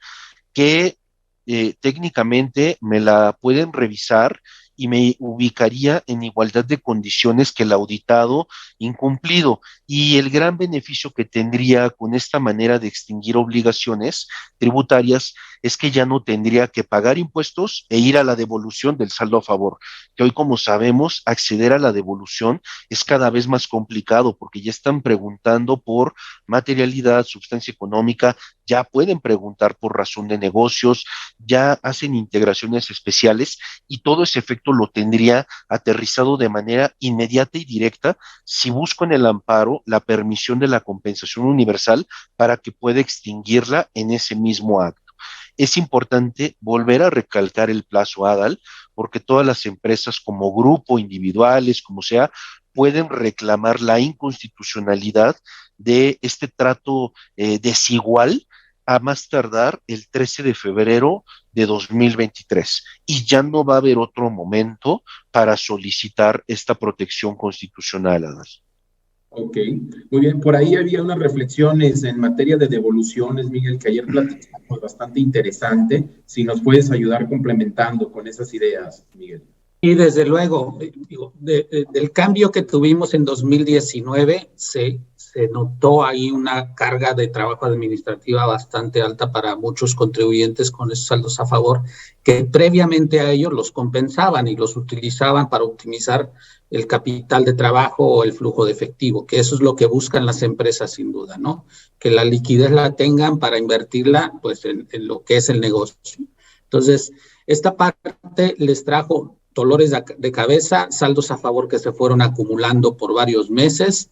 C: que técnicamente me la pueden revisar y me ubicaría en igualdad de condiciones que el auditado incumplido. Y el gran beneficio que tendría con esta manera de extinguir obligaciones tributarias es que ya no tendría que pagar impuestos e ir a la devolución del saldo a favor, que hoy, como sabemos, acceder a la devolución es cada vez más complicado, porque ya están preguntando por materialidad, sustancia económica, ya pueden preguntar por razón de negocios, ya hacen integraciones especiales, y todo ese efecto lo tendría aterrizado de manera inmediata y directa si busco en el amparo la permisión de la compensación universal para que pueda extinguirla en ese mismo acto. Es importante volver a recalcar el plazo, Adal, porque todas las empresas, como grupo, individuales, como sea, pueden reclamar la inconstitucionalidad de este trato desigual a más tardar el 13 de febrero de 2023. Y ya no va a haber otro momento para solicitar esta protección constitucional, Adal.
A: Ok, muy bien. Por ahí había unas reflexiones en materia de devoluciones, Miguel, que ayer platicamos, bastante interesante. Si nos puedes ayudar complementando con esas ideas, Miguel.
B: Y desde luego, del cambio que tuvimos en 2019, se notó ahí una carga de trabajo administrativa bastante alta para muchos contribuyentes con esos saldos a favor, que previamente a ellos los compensaban y los utilizaban para optimizar el capital de trabajo o el flujo de efectivo, que eso es lo que buscan las empresas sin duda, ¿no? Que la liquidez la tengan para invertirla pues en lo que es el negocio. Entonces, esta parte les trajo dolores de cabeza, saldos a favor que se fueron acumulando por varios meses,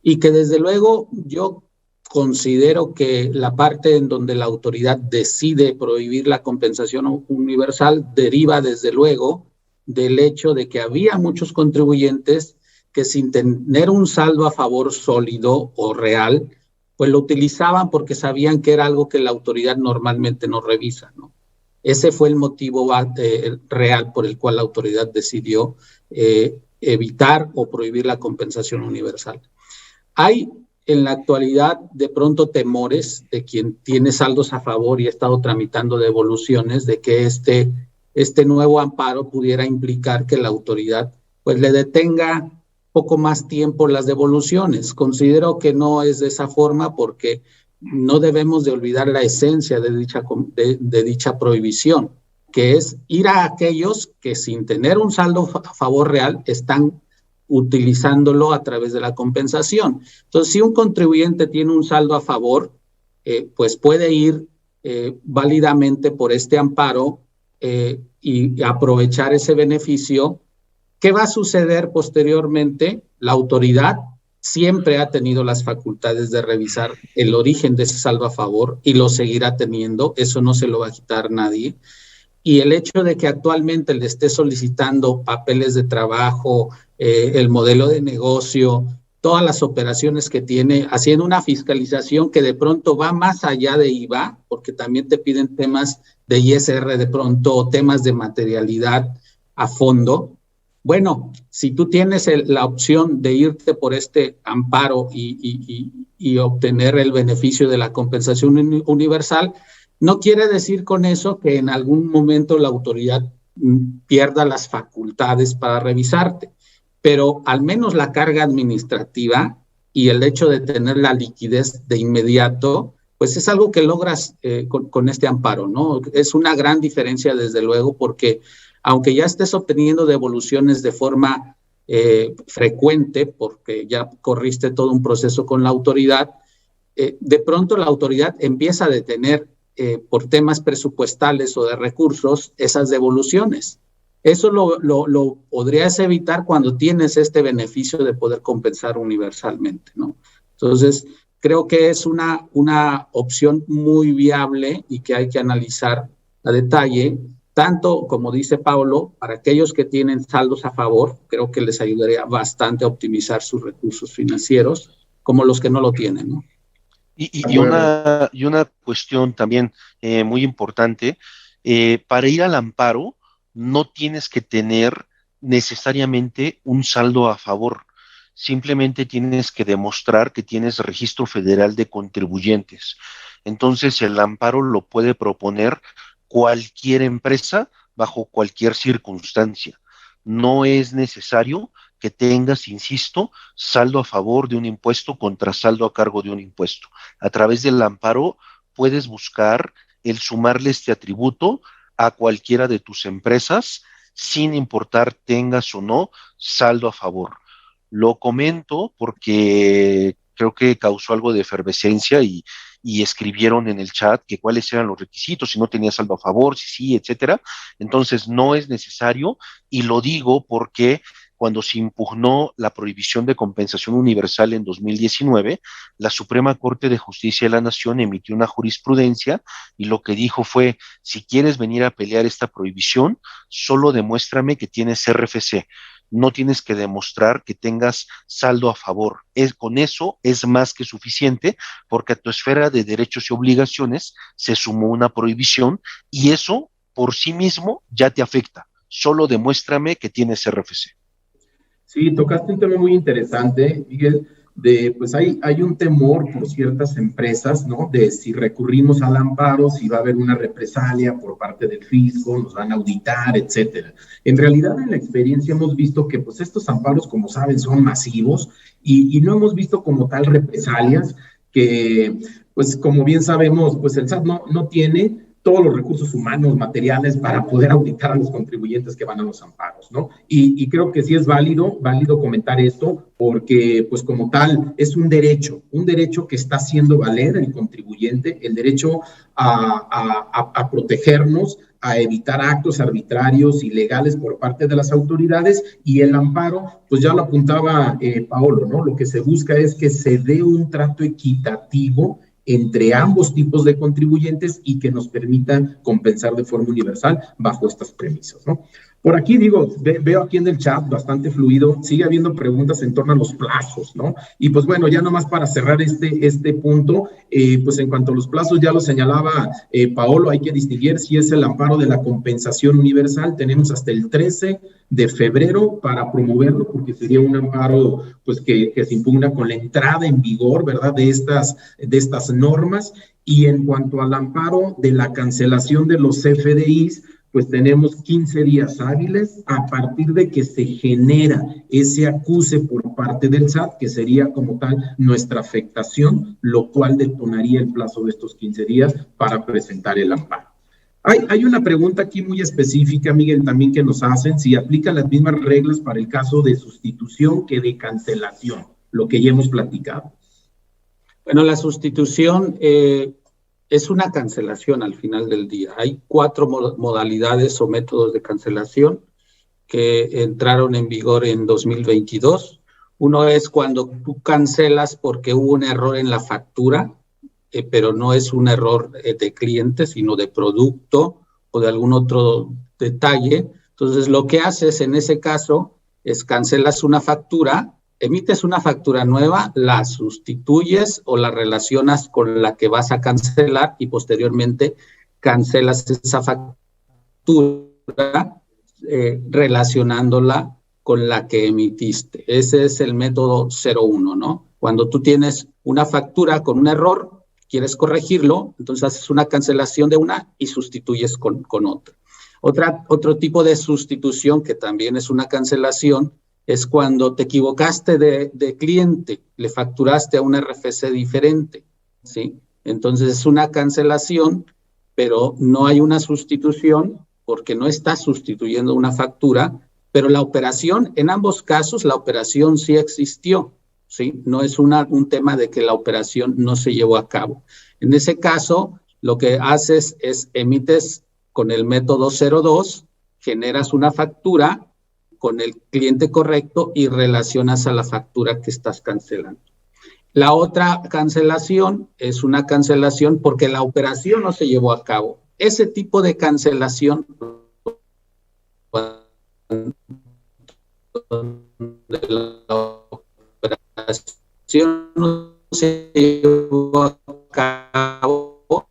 B: y que desde luego yo considero que la parte en donde la autoridad decide prohibir la compensación universal deriva desde luego del hecho de que había muchos contribuyentes que, sin tener un saldo a favor sólido o real, pues lo utilizaban porque sabían que era algo que la autoridad normalmente no revisa, ¿no? Ese fue el motivo real por el cual la autoridad decidió evitar o prohibir la compensación universal. Hay en la actualidad de pronto temores de quien tiene saldos a favor y ha estado tramitando devoluciones de que este nuevo amparo pudiera implicar que la autoridad pues le detenga poco más tiempo las devoluciones. Considero que no es de esa forma porque no debemos de olvidar la esencia de dicha prohibición, que es ir a aquellos que sin tener un saldo a favor real están utilizándolo a través de la compensación. Entonces, si un contribuyente tiene un saldo a favor, pues puede ir válidamente por este amparo y aprovechar ese beneficio. ¿Qué va a suceder posteriormente? La autoridad siempre ha tenido las facultades de revisar el origen de ese saldo a favor y lo seguirá teniendo, eso no se lo va a quitar nadie. Y el hecho de que actualmente le esté solicitando papeles de trabajo, el modelo de negocio, todas las operaciones que tiene, haciendo una fiscalización que de pronto va más allá de IVA, porque también te piden temas de ISR de pronto, temas de materialidad a fondo. Bueno, si tú tienes la opción de irte por este amparo y obtener el beneficio de la compensación universal, no quiere decir con eso que en algún momento la autoridad pierda las facultades para revisarte, pero al menos la carga administrativa y el hecho de tener la liquidez de inmediato, pues es algo que logras con este amparo, ¿no? Es una gran diferencia, desde luego, porque aunque ya estés obteniendo devoluciones de forma frecuente, porque ya corriste todo un proceso con la autoridad, de pronto la autoridad empieza a detener por temas presupuestales o de recursos esas devoluciones. Eso lo podrías evitar cuando tienes este beneficio de poder compensar universalmente, ¿no? Entonces, creo que es una opción muy viable y que hay que analizar a detalle, tanto, como dice Paulo, para aquellos que tienen saldos a favor, creo que les ayudaría bastante a optimizar sus recursos financieros, como los que no lo tienen, ¿no?
C: Y una cuestión también muy importante, para ir al amparo no tienes que tener necesariamente un saldo a favor, simplemente tienes que demostrar que tienes registro federal de contribuyentes. Entonces el amparo lo puede proponer cualquier empresa bajo cualquier circunstancia. No es necesario que tengas, insisto, saldo a favor de un impuesto contra saldo a cargo de un impuesto. A través del amparo puedes buscar el sumarle este atributo a cualquiera de tus empresas, sin importar tengas o no saldo a favor. Lo comento porque creo que causó algo de efervescencia y escribieron en el chat que cuáles eran los requisitos, si no tenía saldo a favor, si sí, etcétera. Entonces no es necesario, y lo digo porque cuando se impugnó la prohibición de compensación universal en 2019, la Suprema Corte de Justicia de la Nación emitió una jurisprudencia y lo que dijo fue, si quieres venir a pelear esta prohibición, solo demuéstrame que tienes RFC. No tienes que demostrar que tengas saldo a favor. Con eso es más que suficiente, porque a tu esfera de derechos y obligaciones se sumó una prohibición y eso por sí mismo ya te afecta. Solo demuéstrame que tienes RFC.
A: Sí, tocaste un tema muy interesante, Miguel, pues hay un temor por ciertas empresas, ¿no? De si recurrimos al amparo, si va a haber una represalia por parte del fisco, nos van a auditar, etcétera. En realidad, en la experiencia hemos visto que pues estos amparos, como saben, son masivos y no hemos visto como tal represalias que, pues como bien sabemos, pues el SAT no tiene todos los recursos humanos, materiales para poder auditar a los contribuyentes que van a los amparos, ¿no? Y creo que sí es válido comentar esto, porque pues como tal es un derecho que está haciendo valer el contribuyente, el derecho a protegernos, a evitar actos arbitrarios, ilegales por parte de las autoridades, y el amparo, pues ya lo apuntaba Paolo, ¿no? Lo que se busca es que se dé un trato equitativo entre ambos tipos de contribuyentes y que nos permita compensar de forma universal bajo estas premisas, ¿no? Por aquí digo, veo aquí en el chat bastante fluido, sigue habiendo preguntas en torno a los plazos, ¿no? Y pues bueno, ya nomás para cerrar este punto, pues en cuanto a los plazos, ya lo señalaba Paolo, hay que distinguir si es el amparo de la compensación universal, tenemos hasta el 13 de febrero para promoverlo, porque sería un amparo pues que se impugna con la entrada en vigor, ¿verdad?, de estas normas. Y en cuanto al amparo de la cancelación de los CFDIs, pues tenemos 15 días hábiles a partir de que se genera ese acuse por parte del SAT, que sería como tal nuestra afectación, lo cual detonaría el plazo de estos 15 días para presentar el amparo. Hay una pregunta aquí muy específica, Miguel, también que nos hacen, si aplican las mismas reglas para el caso de sustitución que de cancelación, lo que ya hemos platicado.
B: Bueno, la sustitución es una cancelación al final del día. Hay 4 modalidades o métodos de cancelación que entraron en vigor en 2022. Uno es cuando tú cancelas porque hubo un error en la factura, pero no es un error de cliente, sino de producto o de algún otro detalle. Entonces, lo que haces en ese caso es cancelas una factura, emites una factura nueva, la sustituyes o la relacionas con la que vas a cancelar y posteriormente cancelas esa factura relacionándola con la que emitiste. Ese es el método 01, ¿no? Cuando tú tienes una factura con un error, quieres corregirlo, entonces haces una cancelación de una y sustituyes con otra. Otro tipo de sustitución que también es una cancelación es cuando te equivocaste de cliente, le facturaste a un RFC diferente, ¿sí? Entonces es una cancelación, pero no hay una sustitución porque no estás sustituyendo una factura, pero la operación, en ambos casos, la operación sí existió, ¿sí? No es un tema de que la operación no se llevó a cabo. En ese caso, lo que haces es emites con el método 02, generas una factura con el cliente correcto y relacionas a la factura que estás cancelando. La otra cancelación es una cancelación porque la operación no se llevó a cabo. Ese tipo de cancelación de la operación no se llevó a cabo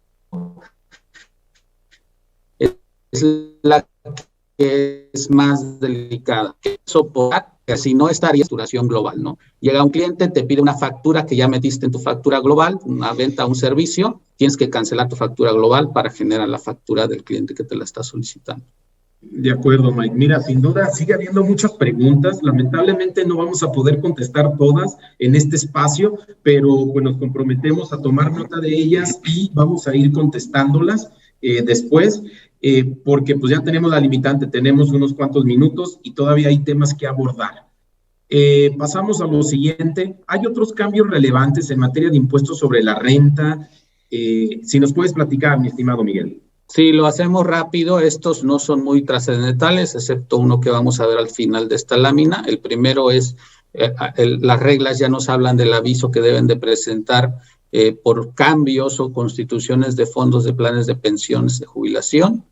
B: es la que es más delicada, que soportar, que si no estaría en facturación global, ¿no? Llega un cliente, te pide una factura que ya metiste en tu factura global, una venta, un servicio, tienes que cancelar tu factura global para generar la factura del cliente que te la está solicitando.
A: De acuerdo, Mike. Mira, sin duda sigue habiendo muchas preguntas. Lamentablemente no vamos a poder contestar todas en este espacio, pero pues nos comprometemos a tomar nota de ellas y vamos a ir contestándolas después. Porque pues ya tenemos la limitante, tenemos unos cuantos minutos y todavía hay temas que abordar. Pasamos a lo siguiente. Hay otros cambios relevantes en materia de impuestos sobre la renta. Si nos puedes platicar, mi estimado Miguel.
B: Sí, lo hacemos rápido. Estos no son muy trascendentales, excepto uno que vamos a ver al final de esta lámina. El primero es, las reglas ya nos hablan del aviso que deben de presentar por cambios o constituciones de fondos de planes de pensiones de jubilación.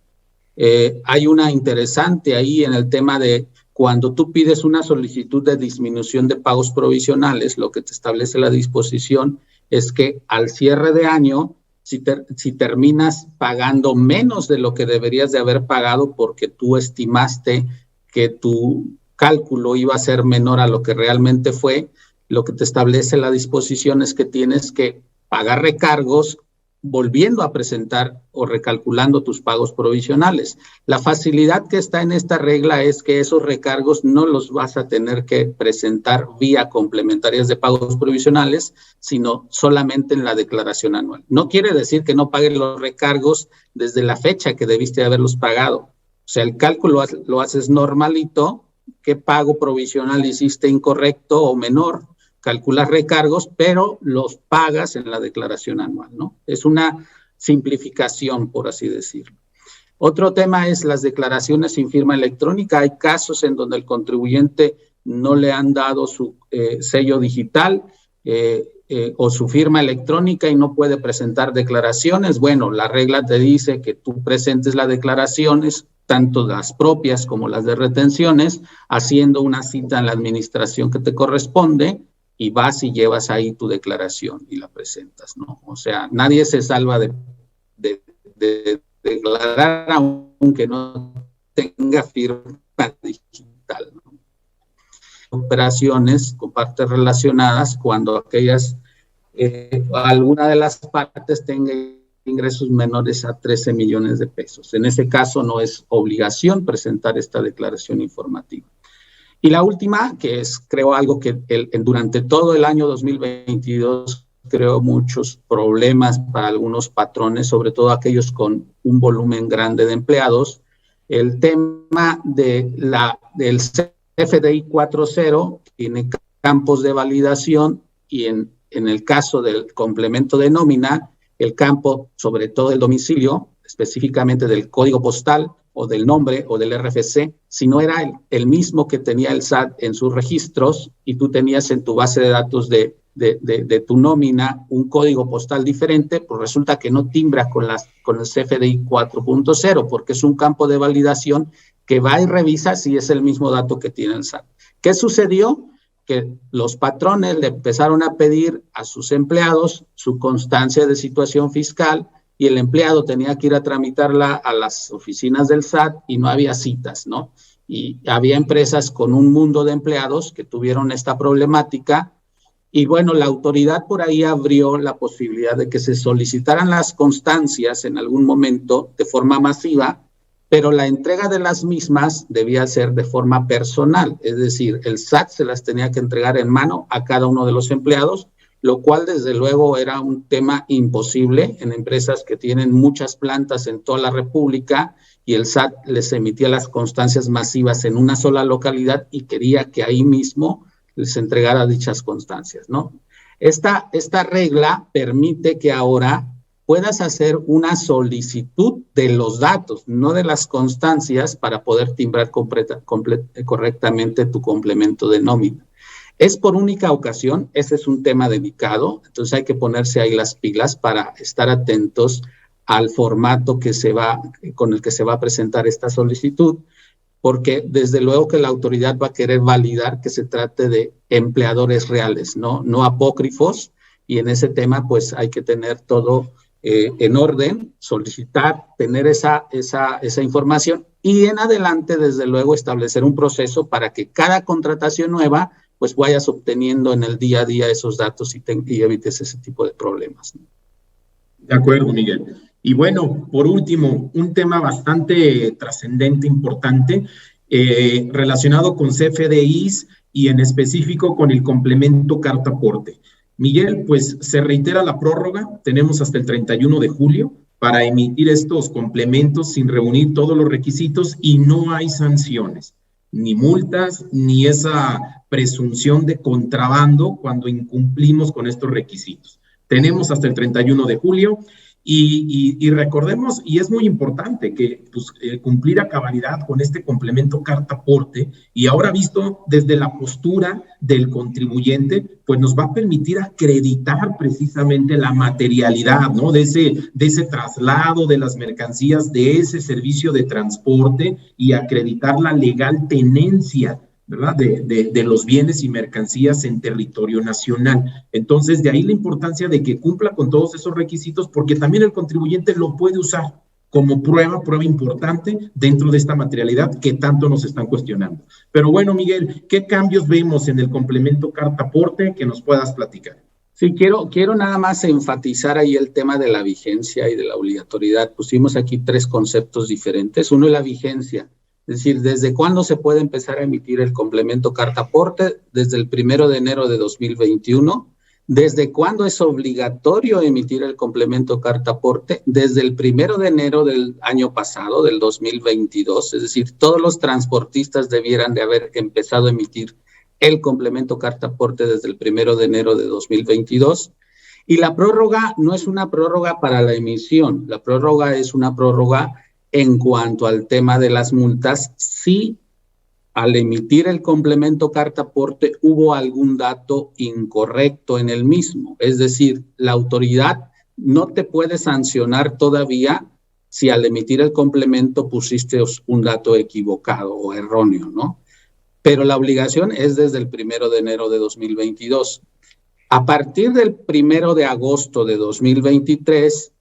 B: Hay una interesante ahí en el tema de cuando tú pides una solicitud de disminución de pagos provisionales, lo que te establece la disposición es que al cierre de año, si terminas pagando menos de lo que deberías de haber pagado porque tú estimaste que tu cálculo iba a ser menor a lo que realmente fue, lo que te establece la disposición es que tienes que pagar recargos volviendo a presentar o recalculando tus pagos provisionales. La facilidad que está en esta regla es que esos recargos no los vas a tener que presentar vía complementarias de pagos provisionales, sino solamente en la declaración anual. No quiere decir que no paguen los recargos desde la fecha que debiste haberlos pagado. O sea, el cálculo lo haces normalito, qué pago provisional hiciste incorrecto o menor, calculas recargos, pero los pagas en la declaración anual, ¿no? Es una simplificación, por así decirlo. Otro tema es las declaraciones sin firma electrónica. Hay casos en donde el contribuyente no le han dado su sello digital o su firma electrónica y no puede presentar declaraciones. Bueno, la regla te dice que tú presentes las declaraciones tanto las propias como las de retenciones, haciendo una cita en la administración que te corresponde, y vas y llevas ahí tu declaración y la presentas, ¿no? O sea, nadie se salva de declarar aunque no tenga firma digital, ¿no? Operaciones con partes relacionadas cuando aquellas, alguna de las partes tenga ingresos menores a 13 millones de pesos. En ese caso no es obligación presentar esta declaración informativa. Y la última, que es, creo, algo que durante todo el año 2022 creó muchos problemas para algunos patrones, sobre todo aquellos con un volumen grande de empleados, el tema del CFDI 4.0 tiene campos de validación y en el caso del complemento de nómina, el campo, sobre todo el domicilio, específicamente del código postal o del nombre o del RFC, si no era el mismo que tenía el SAT en sus registros y tú tenías en tu base de datos de tu nómina un código postal diferente, pues resulta que no timbra con el CFDI 4.0 porque es un campo de validación que va y revisa si es el mismo dato que tiene el SAT. ¿Qué sucedió? Que los patrones le empezaron a pedir a sus empleados su constancia de situación fiscal y el empleado tenía que ir a tramitarla a las oficinas del SAT y no había citas, ¿no? Y había empresas con un mundo de empleados que tuvieron esta problemática y bueno, la autoridad por ahí abrió la posibilidad de que se solicitaran las constancias en algún momento de forma masiva, pero la entrega de las mismas debía ser de forma personal, es decir, el SAT se las tenía que entregar en mano a cada uno de los empleados, lo cual desde luego era un tema imposible en empresas que tienen muchas plantas en toda la República y el SAT les emitía las constancias masivas en una sola localidad y quería que ahí mismo les entregara dichas constancias, ¿no? Esta regla permite que ahora puedas hacer una solicitud de los datos, no de las constancias, para poder timbrar correctamente tu complemento de nómina. Es por única ocasión, ese es un tema delicado, entonces hay que ponerse ahí las pilas para estar atentos al formato con el que se va a presentar esta solicitud, porque desde luego que la autoridad va a querer validar que se trate de empleadores reales, no apócrifos, y en ese tema pues hay que tener todo en orden, solicitar, tener esa información y en adelante, desde luego, establecer un proceso para que cada contratación nueva, pues vayas obteniendo en el día a día esos datos y evites ese tipo de problemas, ¿no?
A: De acuerdo, Miguel. Y bueno, por último, un tema bastante trascendente, importante, relacionado con CFDIs y en específico con el complemento carta aporte. Miguel, pues se reitera la prórroga, tenemos hasta el 31 de julio para emitir estos complementos sin reunir todos los requisitos y no hay sanciones, ni multas, ni esa presunción de contrabando cuando incumplimos con estos requisitos. Tenemos hasta el 31 de julio y recordemos, y es muy importante que pues, cumplir a cabalidad con este complemento carta aporte y ahora visto desde la postura del contribuyente, pues nos va a permitir acreditar precisamente la materialidad, ¿no? de ese traslado de las mercancías, de ese servicio de transporte y acreditar la legal tenencia, ¿verdad? De los bienes y mercancías en territorio nacional. Entonces, de ahí la importancia de que cumpla con todos esos requisitos, porque también el contribuyente lo puede usar como prueba importante dentro de esta materialidad que tanto nos están cuestionando. Pero bueno, Miguel, ¿qué cambios vemos en el complemento carta aporte que nos puedas platicar?
B: Sí, quiero nada más enfatizar ahí el tema de la vigencia y de la obligatoriedad. Pusimos aquí 3 conceptos diferentes. Uno es la vigencia. Es decir, ¿desde cuándo se puede empezar a emitir el complemento carta aporte? Desde el 1 de enero de 2021. ¿Desde cuándo es obligatorio emitir el complemento carta aporte? Desde el 1 de enero del año pasado, del 2022. Es decir, todos los transportistas debieran de haber empezado a emitir el complemento carta aporte desde el 1 de enero de 2022. Y la prórroga no es una prórroga para la emisión. La prórroga es una prórroga en cuanto al tema de las multas, si al emitir el complemento carta aporte hubo algún dato incorrecto en el mismo. Es decir, la autoridad no te puede sancionar todavía si al emitir el complemento pusiste un dato equivocado o erróneo, ¿no? Pero la obligación es desde el 1 de enero de 2022. A partir del 1 de agosto de 2023,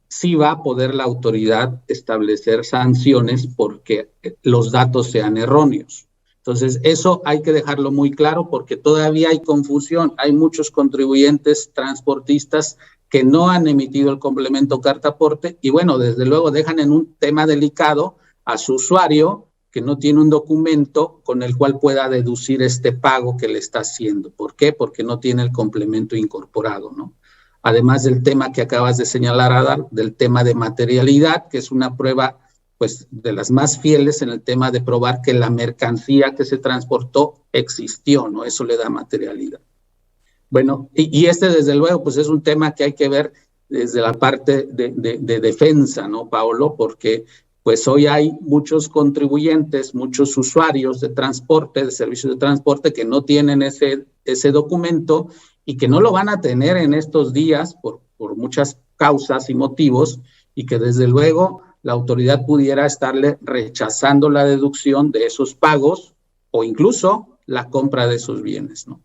B: sí va a poder la autoridad establecer sanciones porque los datos sean erróneos. Entonces, eso hay que dejarlo muy claro porque todavía hay confusión. Hay muchos contribuyentes transportistas que no han emitido el complemento carta aporte y bueno, desde luego dejan en un tema delicado a su usuario que no tiene un documento con el cual pueda deducir este pago que le está haciendo. ¿Por qué? Porque no tiene el complemento incorporado, ¿no? Además del tema que acabas de señalar, Adal, del tema de materialidad, que es una prueba pues de las más fieles en el tema de probar que la mercancía que se transportó existió, ¿no? Eso le da materialidad. Bueno, y este desde luego pues es un tema que hay que ver desde la parte de defensa, ¿no, Paolo? Porque pues hoy hay muchos contribuyentes, muchos usuarios de transporte, de servicios de transporte que no tienen ese documento y que no lo van a tener en estos días por muchas causas y motivos y que desde luego la autoridad pudiera estarle rechazando la deducción de esos pagos o incluso la compra de esos bienes, ¿no?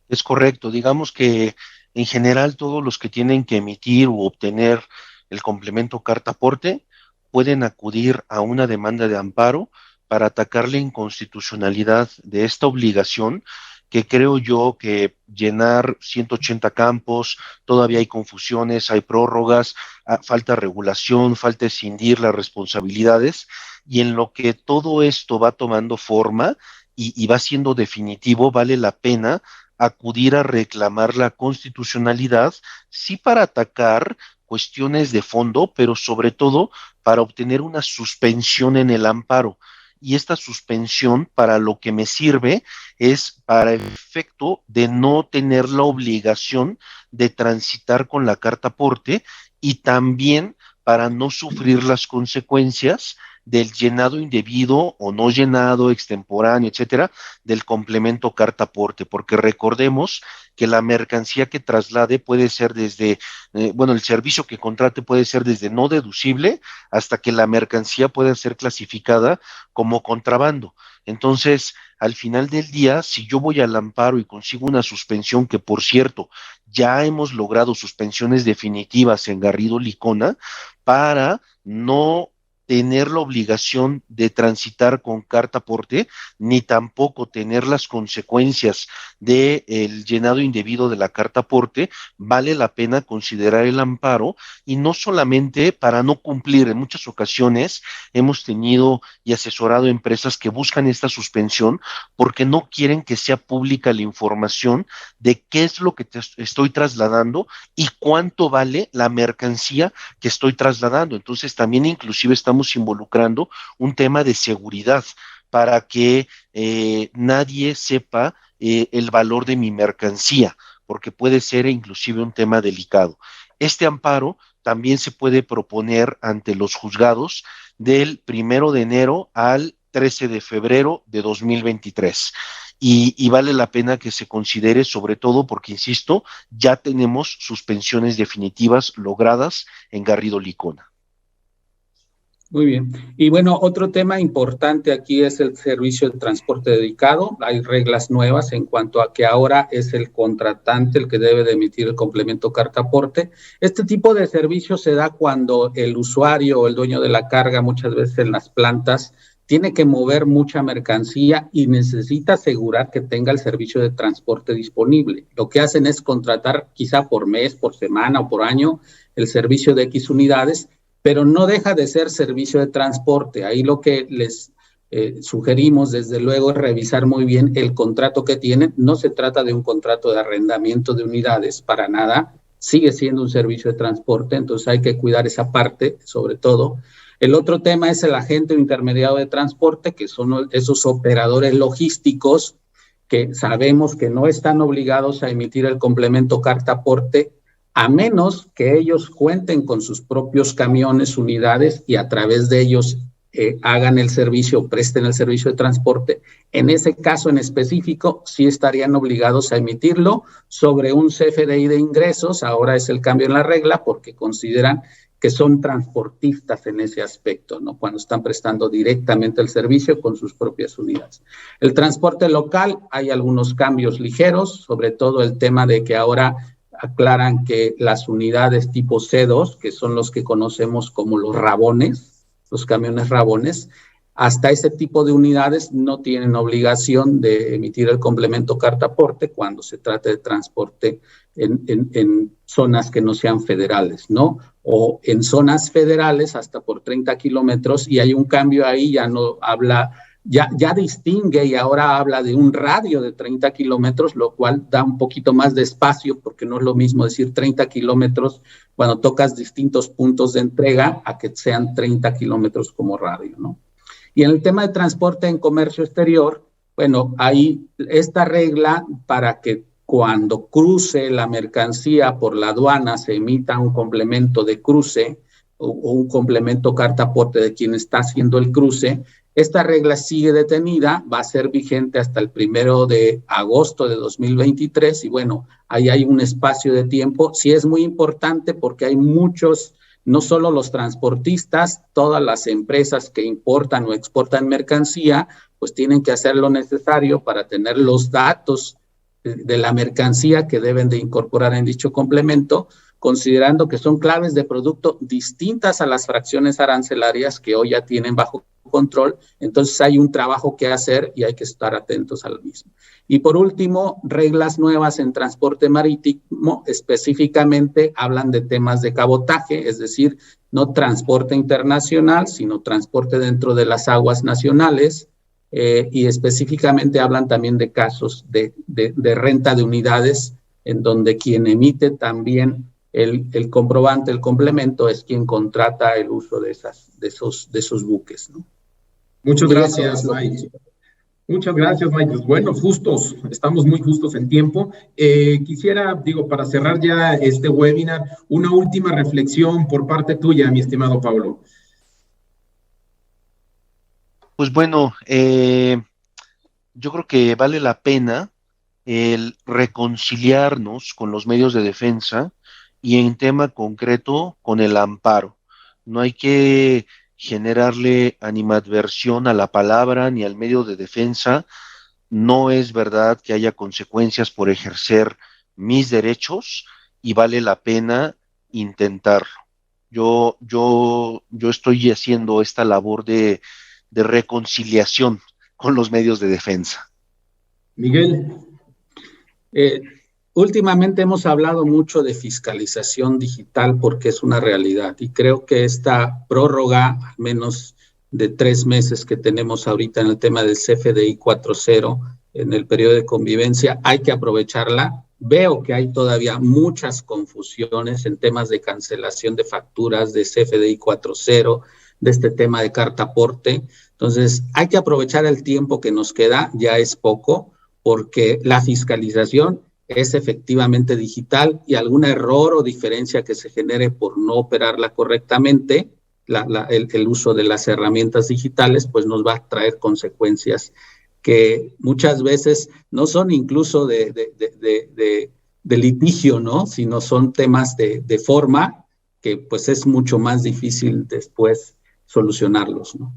C: Es correcto. Digamos que en general todos los que tienen que emitir u obtener el complemento carta aporte pueden acudir a una demanda de amparo para atacar la inconstitucionalidad de esta obligación, que creo yo que llenar 180 campos, todavía hay confusiones, hay prórrogas, falta regulación, falta escindir las responsabilidades, y en lo que todo esto va tomando forma y va siendo definitivo, vale la pena acudir a reclamar la constitucionalidad, sí para atacar cuestiones de fondo, pero sobre todo para obtener una suspensión en el amparo. Y esta suspensión para lo que me sirve es para el efecto de no tener la obligación de transitar con la carta aporte y también para no sufrir las consecuencias del llenado indebido o no llenado, extemporáneo, etcétera, del complemento carta aporte, porque recordemos que la mercancía que traslade puede ser desde, el servicio que contrate puede ser desde no deducible hasta que la mercancía pueda ser clasificada como contrabando. Entonces, al final del día, si yo voy al amparo y consigo una suspensión, que por cierto, ya hemos logrado suspensiones definitivas en Garrido Licona, para no tener la obligación de transitar con carta aporte, ni tampoco tener las consecuencias del llenado indebido de la carta aporte, vale la pena considerar el amparo, y no solamente para no cumplir. En muchas ocasiones hemos tenido y asesorado empresas que buscan esta suspensión porque no quieren que sea pública la información de qué es lo que te estoy trasladando y cuánto vale la mercancía que estoy trasladando. Entonces también inclusive estamos involucrando un tema de seguridad para que nadie sepa el valor de mi mercancía, porque puede ser inclusive un tema delicado. Este amparo también se puede proponer ante los juzgados del 1 de enero al 13 de febrero de 2023. Y vale la pena que se considere, sobre todo porque, insisto, ya tenemos suspensiones definitivas logradas en Garrido Licona.
B: Muy bien. Y bueno, otro tema importante aquí es el servicio de transporte dedicado. Hay reglas nuevas en cuanto a que ahora es el contratante el que debe de emitir el complemento carta aporte. Este tipo de servicio se da cuando el usuario o el dueño de la carga, muchas veces en las plantas, tiene que mover mucha mercancía y necesita asegurar que tenga el servicio de transporte disponible. Lo que hacen es contratar quizá por mes, por semana o por año el servicio de X unidades, pero no deja de ser servicio de transporte. Ahí lo que les sugerimos, desde luego, es revisar muy bien el contrato que tienen. No se trata de un contrato de arrendamiento de unidades, para nada. Sigue siendo un servicio de transporte, entonces hay que cuidar esa parte, sobre todo. El otro tema es el agente o intermediario de transporte, que son esos operadores logísticos que sabemos que no están obligados a emitir el complemento carta aporte, a menos que ellos cuenten con sus propios camiones, unidades, y a través de ellos hagan el servicio, presten el servicio de transporte. En ese caso en específico, sí estarían obligados a emitirlo sobre un CFDI de ingresos. Ahora es el cambio en la regla porque consideran que son transportistas en ese aspecto, ¿no? Cuando están prestando directamente el servicio con sus propias unidades. El transporte local, hay algunos cambios ligeros, sobre todo el tema de que ahora aclaran que las unidades tipo C2, que son los que conocemos como los rabones, los camiones rabones, hasta ese tipo de unidades no tienen obligación de emitir el complemento carta-aporte cuando se trate de transporte en zonas que no sean federales, ¿no? O en zonas federales hasta por 30 kilómetros, y hay un cambio ahí, ya no habla, ya distingue y ahora habla de un radio de 30 kilómetros, lo cual da un poquito más de espacio, porque no es lo mismo decir 30 kilómetros cuando tocas distintos puntos de entrega a que sean 30 kilómetros como radio, ¿no? Y en el tema de transporte en comercio exterior, bueno, hay esta regla para que cuando cruce la mercancía por la aduana se emita un complemento de cruce o un complemento carta-aporte de quien está haciendo el cruce. Esta regla sigue detenida, va a ser vigente hasta el 1 de agosto de 2023 y bueno, ahí hay un espacio de tiempo. Sí es muy importante porque hay muchos, no solo los transportistas, todas las empresas que importan o exportan mercancía, pues tienen que hacer lo necesario para tener los datos de la mercancía que deben de incorporar en dicho complemento, considerando que son claves de producto distintas a las fracciones arancelarias que hoy ya tienen bajo control. Entonces hay un trabajo que hacer y hay que estar atentos al mismo. Y por último, reglas nuevas en transporte marítimo, específicamente hablan de temas de cabotaje, es decir, no transporte internacional, sino transporte dentro de las aguas nacionales, y específicamente hablan también de casos de renta de unidades, en donde quien emite también el comprobante, el complemento, es quien contrata el uso de esos buques, ¿no?
A: Muchas gracias, Mike. Muchas gracias, Mike. Bueno, estamos muy justos en tiempo. Quisiera, para cerrar ya este webinar, una última reflexión por parte tuya, mi estimado Pablo.
C: Pues bueno, yo creo que vale la pena el reconciliarnos con los medios de defensa y en tema concreto con el amparo. No hay que generarle animadversión a la palabra ni al medio de defensa. No es verdad que haya consecuencias por ejercer mis derechos y vale la pena intentarlo. Yo estoy haciendo esta labor de reconciliación con los medios de defensa.
A: Miguel.
B: Últimamente hemos hablado mucho de fiscalización digital porque es una realidad y creo que esta prórroga, al menos de 3 meses que tenemos ahorita en el tema del CFDI 4.0, en el periodo de convivencia, hay que aprovecharla. Veo que hay todavía muchas confusiones en temas de cancelación de facturas, de CFDI 4.0, de este tema de carta aporte. Entonces, hay que aprovechar el tiempo que nos queda, ya es poco, porque la fiscalización es efectivamente digital y algún error o diferencia que se genere por no operarla correctamente, el uso de las herramientas digitales, pues nos va a traer consecuencias que muchas veces no son incluso de litigio, ¿no? Sino son temas de forma que pues es mucho más difícil después solucionarlos, ¿no?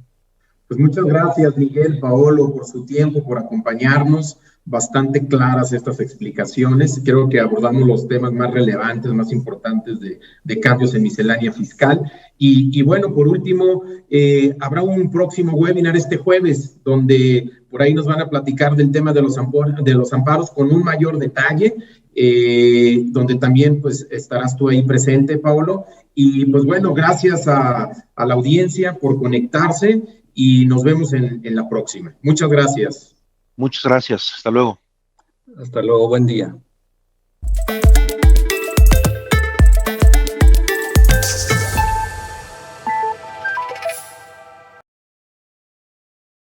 A: Pues muchas gracias, Miguel, Paolo, por su tiempo, por acompañarnos. Bastante claras estas explicaciones. Creo que abordamos los temas más relevantes, más importantes de cambios en miscelánea fiscal. Y bueno, por último, habrá un próximo webinar este jueves, donde por ahí nos van a platicar del tema de los amparos con un mayor detalle, donde también pues estarás tú ahí presente, Paolo. Y pues bueno, gracias a la audiencia por conectarse y nos vemos en la próxima. Muchas gracias.
C: Muchas gracias. Hasta luego.
B: Hasta luego. Buen día.